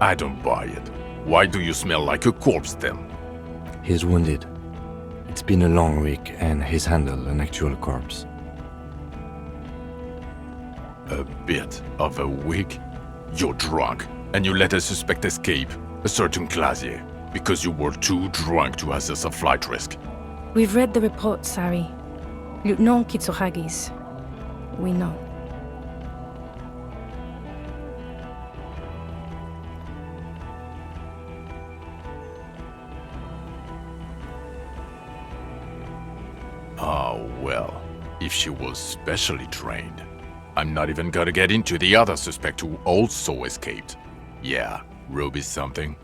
I don't buy it. Why do you smell like a corpse then? He's wounded. It's been a long week and he's handled an actual corpse. A bit of a week? You're drunk, and you let a suspect escape, a certain Clasier, because you were too drunk to assess a flight risk. We've read the reports, Sari. Lieutenant Kitsuragis. We know. Oh, well, if she was specially trained. I'm not even gonna get into the other suspect who also escaped. Yeah, Ruby's something.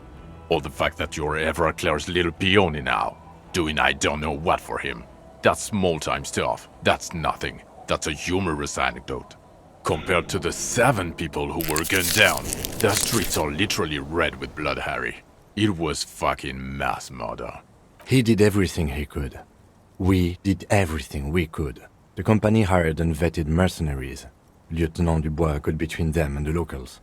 Or the fact that you're Evra Claire's little peony now, doing I don't know what for him. That's small-time stuff. That's nothing. That's a humorous anecdote. Compared to the 7 people who were gunned down, the streets are literally red with blood, Harry. It was fucking mass murder. He did everything he could. We did everything we could. The company hired and vetted mercenaries. Lieutenant Dubois got between them and the locals.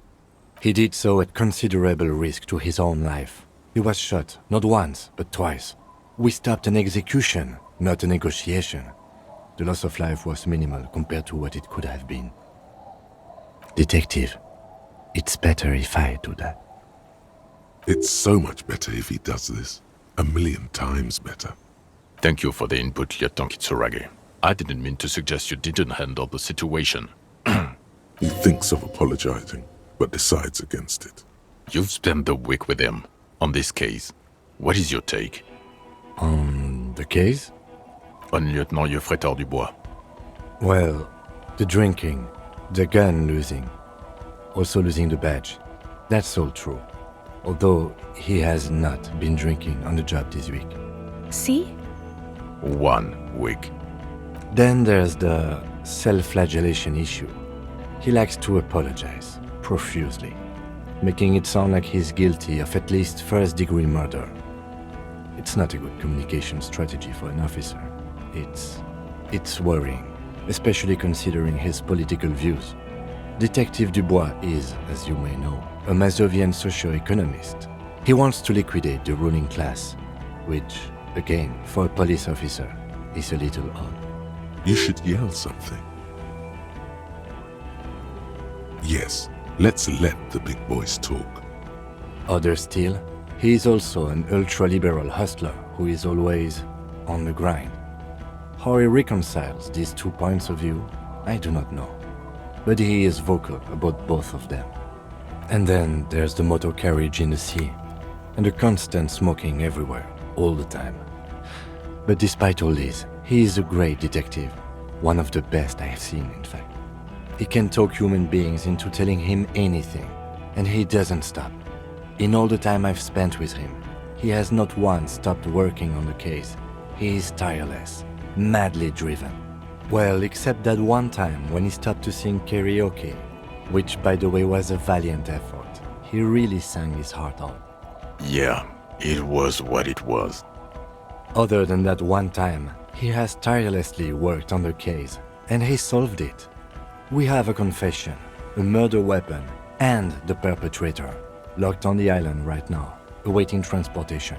He did so at considerable risk to his own life. He was shot, not once, but twice. We stopped an execution, not a negotiation. The loss of life was minimal compared to what it could have been. Detective, it's better if I do that. It's so much better if he does this. 1,000,000 times better. Thank you for the input, Lieutenant Kitsuragi. I didn't mean to suggest you didn't handle the situation. He thinks of apologizing, but decides against it. You've spent the week with him on this case. What is your take? On the case? On Lieutenant Geoffrey Dubois. Well, the drinking, the gun losing, also losing the badge. That's all true. Although he has not been drinking on the job this week. See? 1 week. Then there's the self-flagellation issue. He likes to apologize, profusely, making it sound like he's guilty of at least first-degree murder. It's not a good communication strategy for an officer. It's worrying, especially considering his political views. Detective Dubois is, as you may know, a Mazovian socio-economist. He wants to liquidate the ruling class, which, again, for a police officer, is a little odd. You should yell something. Yes, let's let the big boys talk. Other still, he is also an ultra-liberal hustler who is always on the grind. How he reconciles these 2 points of view, I do not know. But he is vocal about both of them. And then there's the motor carriage in the sea, and the constant smoking everywhere, all the time. But despite all this, he is a great detective, one of the best I have seen, in fact. He can talk human beings into telling him anything, and he doesn't stop. In all the time I've spent with him, he has not once stopped working on the case. He is tireless, madly driven. Well, except that one time when he stopped to sing karaoke, which by the way was a valiant effort. He really sang his heart out. Yeah, it was what it was. Other than that one time, he has tirelessly worked on the case, and he solved it. We have a confession, a murder weapon, and the perpetrator, locked on the island right now, awaiting transportation.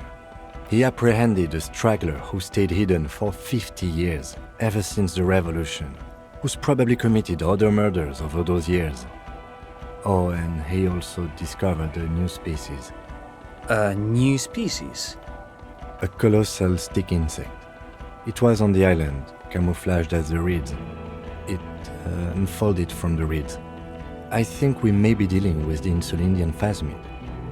He apprehended a straggler who stayed hidden for 50 years, ever since the revolution, who's probably committed other murders over those years. Oh, and he also discovered a new species. A new species? A colossal stick insect. It was on the island, camouflaged as the reeds. It unfolded from the reeds. I think we may be dealing with the Insulindian phasmid.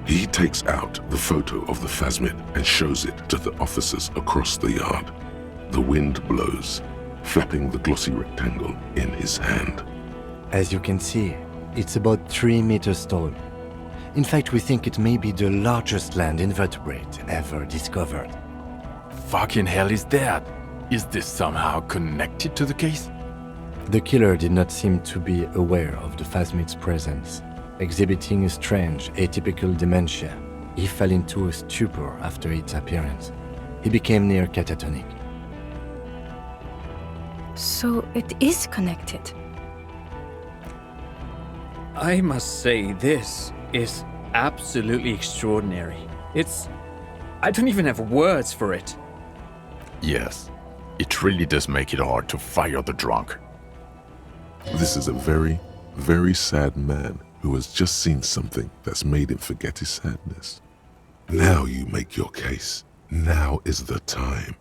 He takes out the photo of the phasmid and shows it to the officers across the yard. The wind blows, flapping the glossy rectangle in his hand. As you can see, it's about 3 meters tall. In fact, we think it may be the largest land invertebrate ever discovered. Fucking hell is that? Is this somehow connected to the case? The killer did not seem to be aware of the phasmid's presence. Exhibiting a strange, atypical dementia, he fell into a stupor after its appearance. He became near catatonic. So it is connected. I must say, this is absolutely extraordinary. I don't even have words for it. Yes, it really does make it hard to fire the drunk. This is a very, very sad man who has just seen something that's made him forget his sadness. Now you make your case. Now is the time.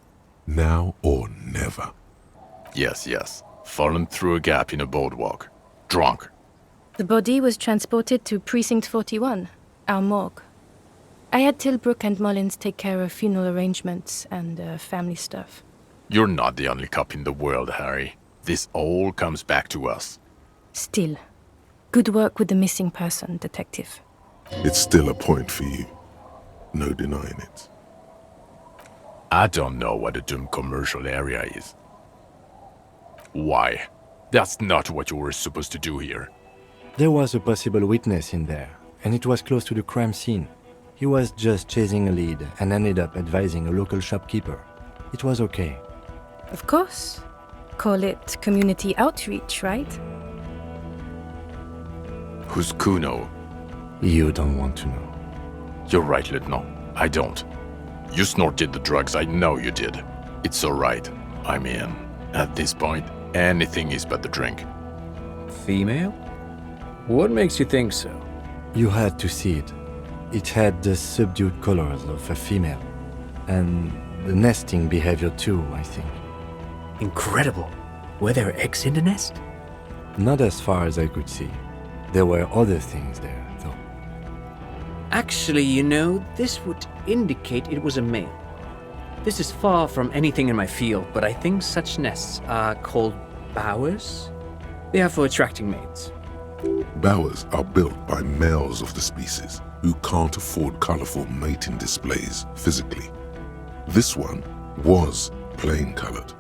Now or never. Yes. Fallen through a gap in a boardwalk. Drunk. The body was transported to Precinct 41, our morgue. I had Tilbrook and Mullins take care of funeral arrangements and family stuff. You're not the only cop in the world, Harry. This all comes back to us. Still, good work with the missing person, Detective. It's still a point for you. No denying it. I don't know what a doomed commercial area is. Why? That's not what you were supposed to do here. There was a possible witness in there, and it was close to the crime scene. He was just chasing a lead and ended up advising a local shopkeeper. It was okay. Of course. Call it community outreach, right? Who's Kuno? You don't want to know. You're right, Lieutenant. I don't. You snorted the drugs, I know you did. It's alright. I mean, at this point, anything is but the drink. Female? What makes you think so? You had to see it. It had the subdued colors of a female. And the nesting behavior too, I think. Incredible. Were there eggs in the nest? Not as far as I could see. There were other things there, though. Actually, you know, this would indicate it was a male. This is far from anything in my field, but I think such nests are called bowers. They are for attracting mates. Bowers are built by males of the species who can't afford colorful mating displays physically. This one was plain colored.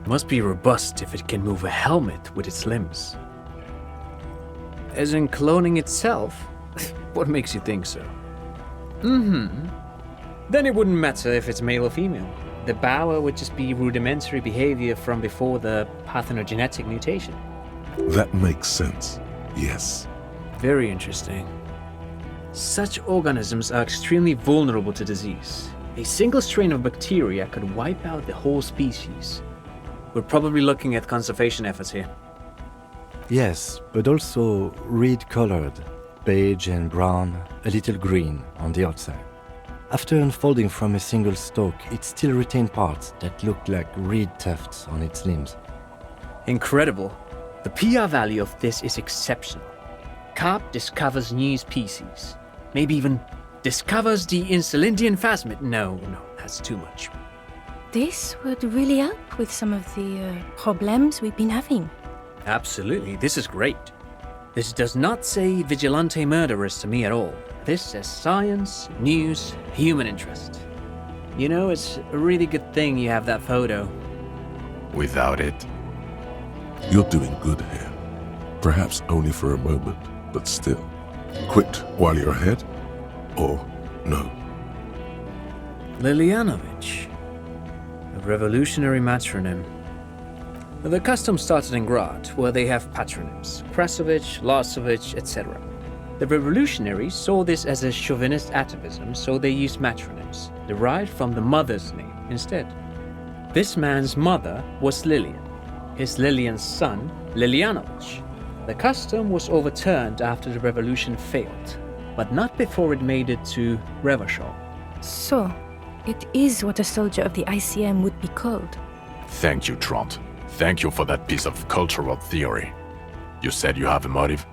Must be robust if it can move a helmet with its limbs. As in cloning itself? What makes you think so? Then it wouldn't matter if it's male or female. The bower would just be rudimentary behavior from before the parthenogenetic mutation. That makes sense, yes. Very interesting. Such organisms are extremely vulnerable to disease. A single strain of bacteria could wipe out the whole species. We're probably looking at conservation efforts here. Yes, but also reed-colored, beige and brown, a little green on the outside. After unfolding from a single stalk, it still retained parts that looked like reed tufts on its limbs. Incredible. The PR value of this is exceptional. Carp discovers new species. Maybe even discovers the Insulindian phasmid. No, that's too much. This would really help with some of the problems we've been having. Absolutely, this is great. This does not say vigilante murderers to me at all. This says science, news, human interest. You know, it's a really good thing you have that photo. Without it, You're doing good here. Perhaps only for a moment, but still. Quit while you're ahead? Or no? Lilianovich. A revolutionary matronym. The custom started in Grad, where they have patronyms. Krasovich, Lasovich, etc. The revolutionaries saw this as a chauvinist atavism, so they used matronyms, derived from the mother's name instead. This man's mother was Lilian. His Lilian's son, Lilianovich. The custom was overturned after the revolution failed, but not before it made it to Revachol. So, it is what a soldier of the ICM would be called. thank you, Trant. Thank you for that piece of cultural theory. You said you have a motive?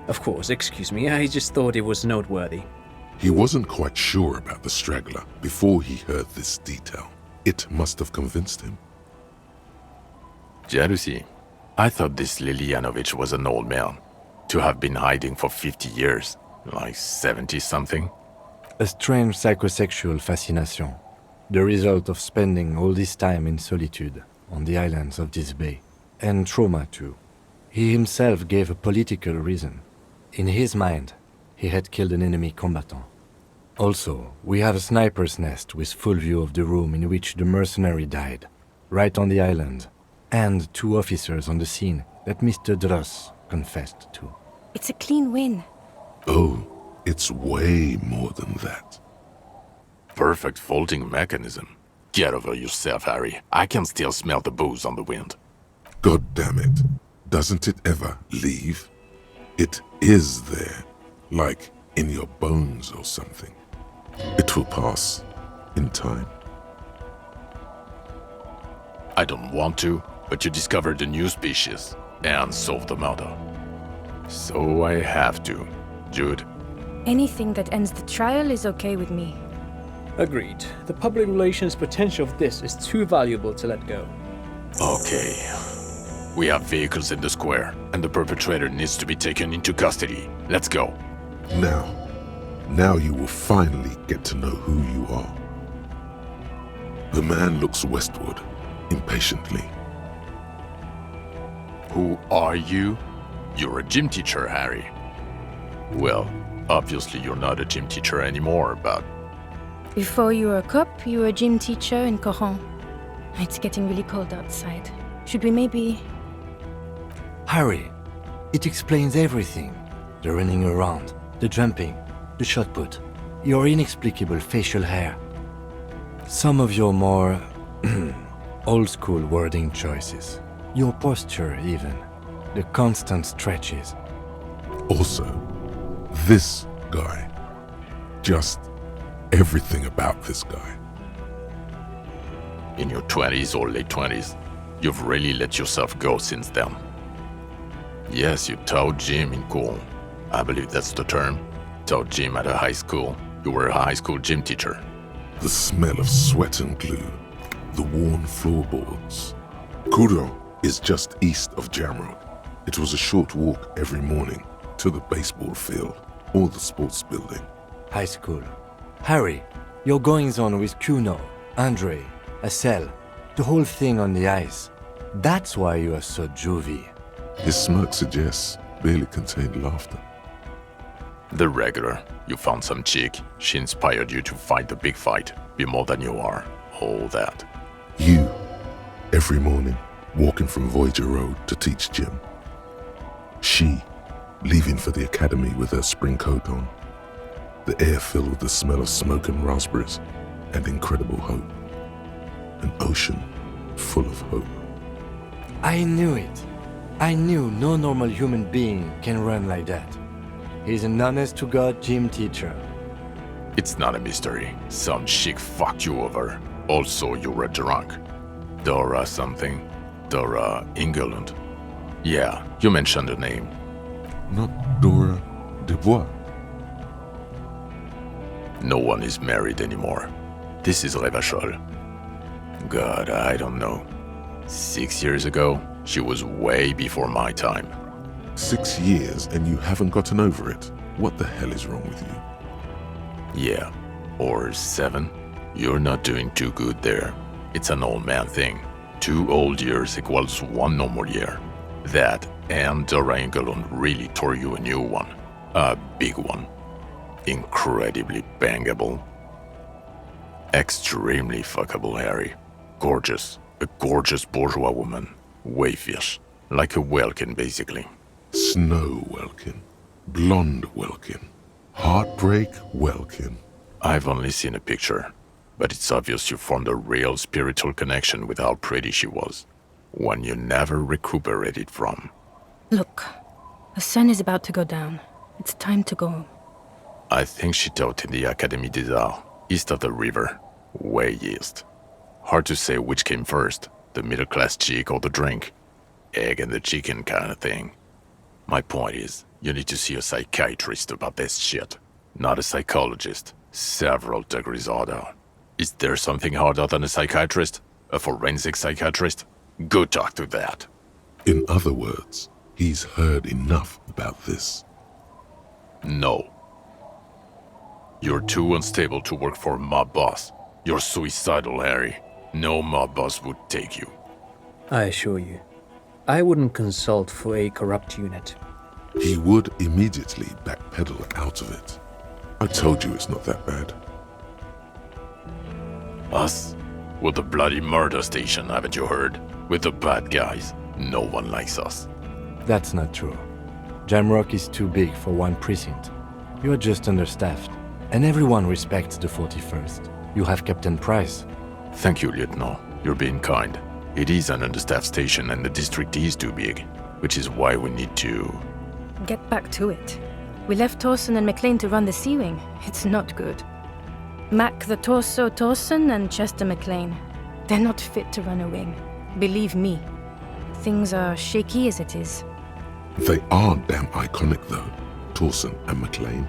Of course, excuse me, I just thought it was noteworthy. He wasn't quite sure about the straggler before he heard this detail. It must have convinced him. Jealousy. I thought this Lilianovich was an old man. To have been hiding for 50 years, like 70-something. A strange psychosexual fascination, the result of spending all this time in solitude on the islands of this bay, and trauma too. He himself gave a political reason. In his mind, he had killed an enemy combatant. Also, we have a sniper's nest with full view of the room in which the mercenary died, right on the island, and 2 officers on the scene that Mr. Dross confessed to. It's a clean win. Oh, it's way more than that. Perfect folding mechanism. Get over yourself, Harry. I can still smell the booze on the wind. God damn it. Doesn't it ever leave? It is there, like in your bones or something. It will pass in time. I don't want to, but you discovered a new species and solved the murder. So I have to. Jude. Anything that ends the trial is okay with me. Agreed. The public relations potential of this is too valuable to let go. Okay. We have vehicles in the square, and the perpetrator needs to be taken into custody. Let's go. Now you will finally get to know who you are. The man looks westward, impatiently. Who are you? You're a gym teacher, Harry. Well, obviously you're not a gym teacher anymore, but... Before you were a cop, you were a gym teacher in Coron. It's getting really cold outside. Should we maybe... Harry, it explains everything. The running around, the jumping, the shot put, your inexplicable facial hair. Some of your more old-school wording choices. Your posture, even. The constant stretches. Also, this guy. Just everything about this guy. In your 20s or late 20s, you've really let yourself go since then. Yes, you taught gym in Cool. I believe that's the term. Taught gym at a high school. You were a high school gym teacher. The smell of sweat and glue. The worn floorboards. Kuro is just east of Jamrock. It was a short walk every morning to the baseball field or the sports building. High school. Harry, your goings-on with Kuno, Andre, Acel, the whole thing on the ice. That's why you are so juvie. His smirk suggests barely contained laughter. The regular. You found some chick. She inspired you to fight the big fight. Be more than you are. All that. You, every morning, walking from Voyager Road to teach gym. She, leaving for the academy with her spring coat on. The air filled with the smell of smoke and raspberries and incredible hope. An ocean full of hope. I knew it. I knew no normal human being can run like that. He's an honest-to-God gym teacher. It's not a mystery. Some chick fucked you over. Also, you were drunk. Dora something. Dora England. Yeah, you mentioned the name. Not Dora Dubois. No one is married anymore. This is Revachol. God, I don't know. 6 years ago, she was way before my time. 6 years and you haven't gotten over it. What the hell is wrong with you? Yeah, or 7. You're not doing too good there. It's an old man thing. 2 old years equals 1 normal year. That and Dora England really tore you a new one. A big one. Incredibly bangable. Extremely fuckable, Harry. Gorgeous. A gorgeous bourgeois woman. Wayfish. Like a Welkin, basically. Snow Welkin. Blonde Welkin. Heartbreak Welkin. I've only seen a picture, but it's obvious you formed a real spiritual connection with how pretty she was. One you never recuperated from. Look, the sun is about to go down. It's time to go. I think she taught in the Académie des Arts, east of the river. Way east. Hard to say which came first, the middle-class chick or the drink. Egg and the chicken kind of thing. My point is, you need to see a psychiatrist about this shit. Not a psychologist. Several degrees harder. Is there something harder than a psychiatrist? A forensic psychiatrist? Go talk to that. In other words, he's heard enough about this. No. You're too unstable to work for a mob boss. You're suicidal, Harry. No mob boss would take you. I assure you, I wouldn't consult for a corrupt unit. He would immediately backpedal out of it. I told you it's not that bad. Us? We're the bloody murder station, haven't you heard? We're the bad guys. No one likes us. That's not true. Jamrock is too big for one precinct. You are just understaffed, and everyone respects the 41st. You have Captain Price. Thank you, Lieutenant. You're being kind. It is an understaffed station and the district is too big, which is why we need to... Get back to it. We left Torsen and McLean to run the Sea Wing. It's not good. Mac the Torso Torsen and Chester McLean. They're not fit to run a wing. Believe me. Things are shaky as it is. They are damn iconic though, Torsen and McLean.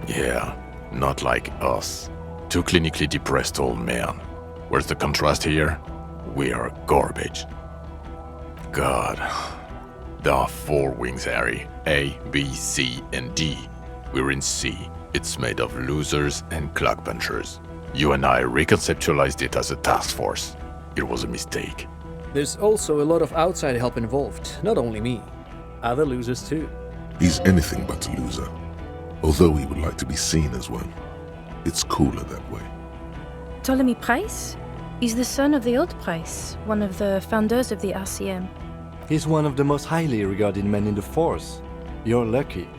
Yeah, not like us. Two clinically depressed old men. Where's the contrast here? We are garbage. God. There are 4 wings, Harry. A, B, C, and D. We're in C. It's made of losers and clock punchers. You and I reconceptualized it as a task force. It was a mistake. There's also a lot of outside help involved, not only me. Other losers too. He's anything but a loser. Although he would like to be seen as one. It's cooler that way. Ptolemy Price? He's the son of the old Price, one of the founders of the RCM. He's one of the most highly regarded men in the force. You're lucky.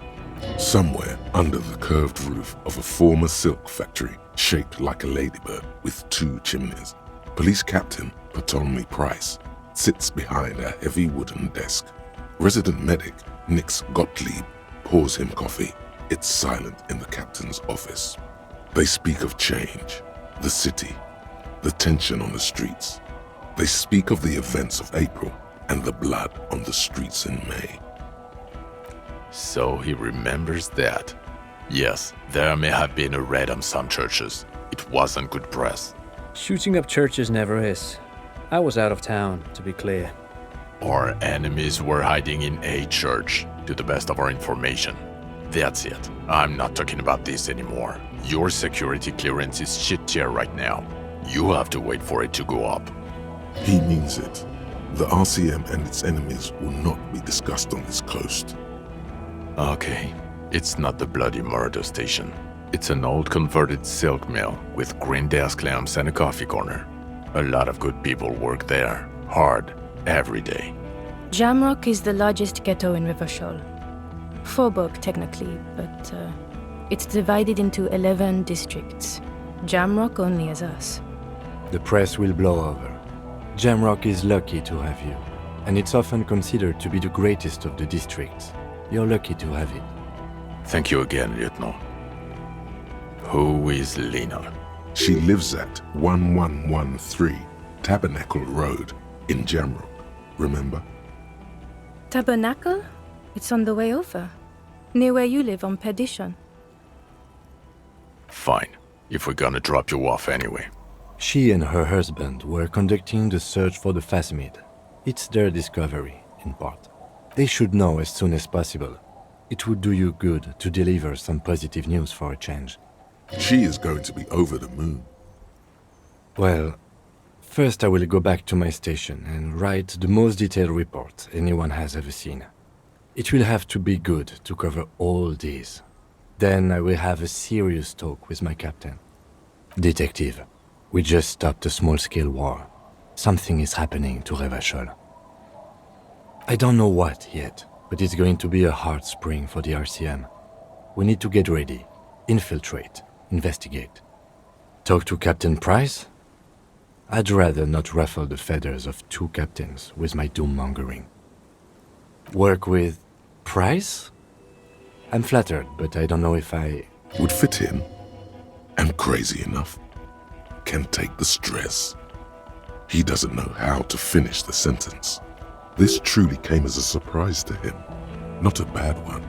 Somewhere under the curved roof of a former silk factory shaped like a ladybird with 2 chimneys, Police Captain Ptolemy Price sits behind a heavy wooden desk. Resident medic Nix Gottlieb pours him coffee. It's silent in the captain's office. They speak of change, the city, the tension on the streets. They speak of the events of April and the blood on the streets in May. So he remembers that. Yes, there may have been a raid on some churches. It wasn't good press. Shooting up churches never is. I was out of town, to be clear. Our enemies were hiding in a church, to the best of our information. That's it. I'm not talking about this anymore. Your security clearance is shit tier right now. You have to wait for it to go up. He means it. The RCM and its enemies will not be discussed on this coast. Okay, it's not the bloody murder station. It's an old converted silk mill with green desk lamps and a coffee corner. A lot of good people work there, hard, every day. Jamrock is the largest ghetto in Rivershore. Faubourg, technically, but it's divided into 11 districts. Jamrock only has us. The press will blow over. Jamrock is lucky to have you, and it's often considered to be the greatest of the districts. You're lucky to have it. Thank you again, Lieutenant. Who is Lena? She lives at 1113 Tabernacle Road in Jamrock, remember? Tabernacle? It's on the way over. Near where you live on Perdition. Fine, if we're gonna drop you off anyway. She and her husband were conducting the search for the Phasmid. It's their discovery, in part. They should know as soon as possible. It would do you good to deliver some positive news for a change. She is going to be over the moon. Well, first I will go back to my station and write the most detailed report anyone has ever seen. It will have to be good to cover all these. Then I will have a serious talk with my captain. Detective, we just stopped a small-scale war. Something is happening to Revachol. I don't know what yet, but it's going to be a hard spring for the RCM. We need to get ready, infiltrate, investigate. Talk to Captain Price? I'd rather not ruffle the feathers of two captains with my doom-mongering. Work with Price? I'm flattered, but I don't know if I... Would fit in. And crazy enough. Can take the stress. He doesn't know how to finish the sentence. This truly came as a surprise to him. Not a bad one,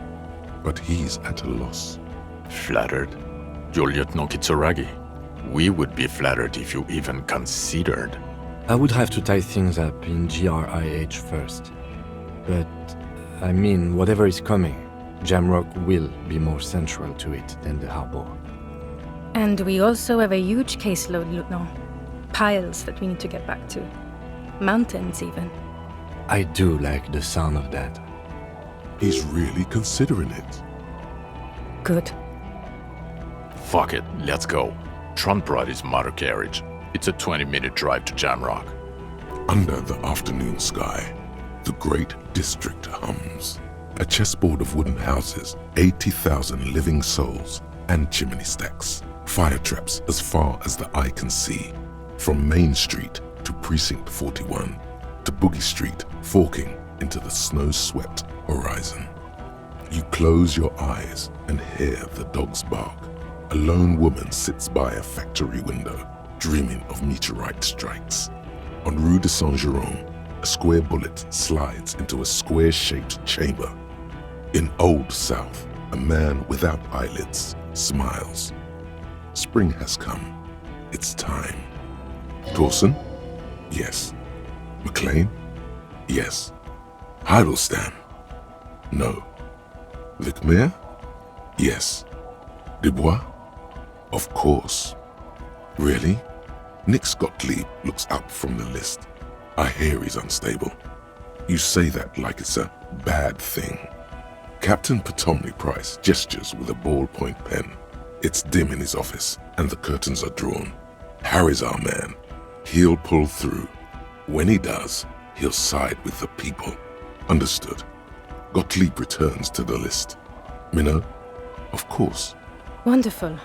but he's at a loss. Flattered? You're Lieutenant Kitsuragi. We would be flattered if you even considered. I would have to tie things up in GRIH first. But, I mean, whatever is coming, Jamrock will be more central to it than the harbor. And we also have a huge caseload, Lieutenant. Piles that we need to get back to. Mountains, even. I do like the sound of that. He's really considering it. Good. Fuck it, let's go. Trump brought his motor carriage. It's a 20-minute drive to Jamrock. Under the afternoon sky, the great district hums. A chessboard of wooden houses, 80,000 living souls, and chimney stacks. Fire traps as far as the eye can see. From Main Street to Precinct 41, to Boogie Street, forking into the snow-swept horizon. You close your eyes and hear the dogs bark. A lone woman sits by a factory window, dreaming of meteorite strikes. On Rue de Saint-Jérôme, a square bullet slides into a square-shaped chamber. In Old South, a man without eyelids smiles. Spring has come. It's time. Dawson? Yes. McLean? Yes. Heidelstein? No. Vicmere? Yes. Dubois? Of course. Really? Nix Gottlieb looks up from the list. I hear he's unstable. You say that like it's a bad thing. Captain Potomny Price gestures with a ballpoint pen. It's dim in his office, and the curtains are drawn. Harry's our man. He'll pull through. When he does, he'll side with the people. Understood. Gottlieb returns to the list. Minnow? Of course. Wonderful.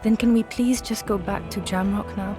Then can we please just go back to Jamrock now?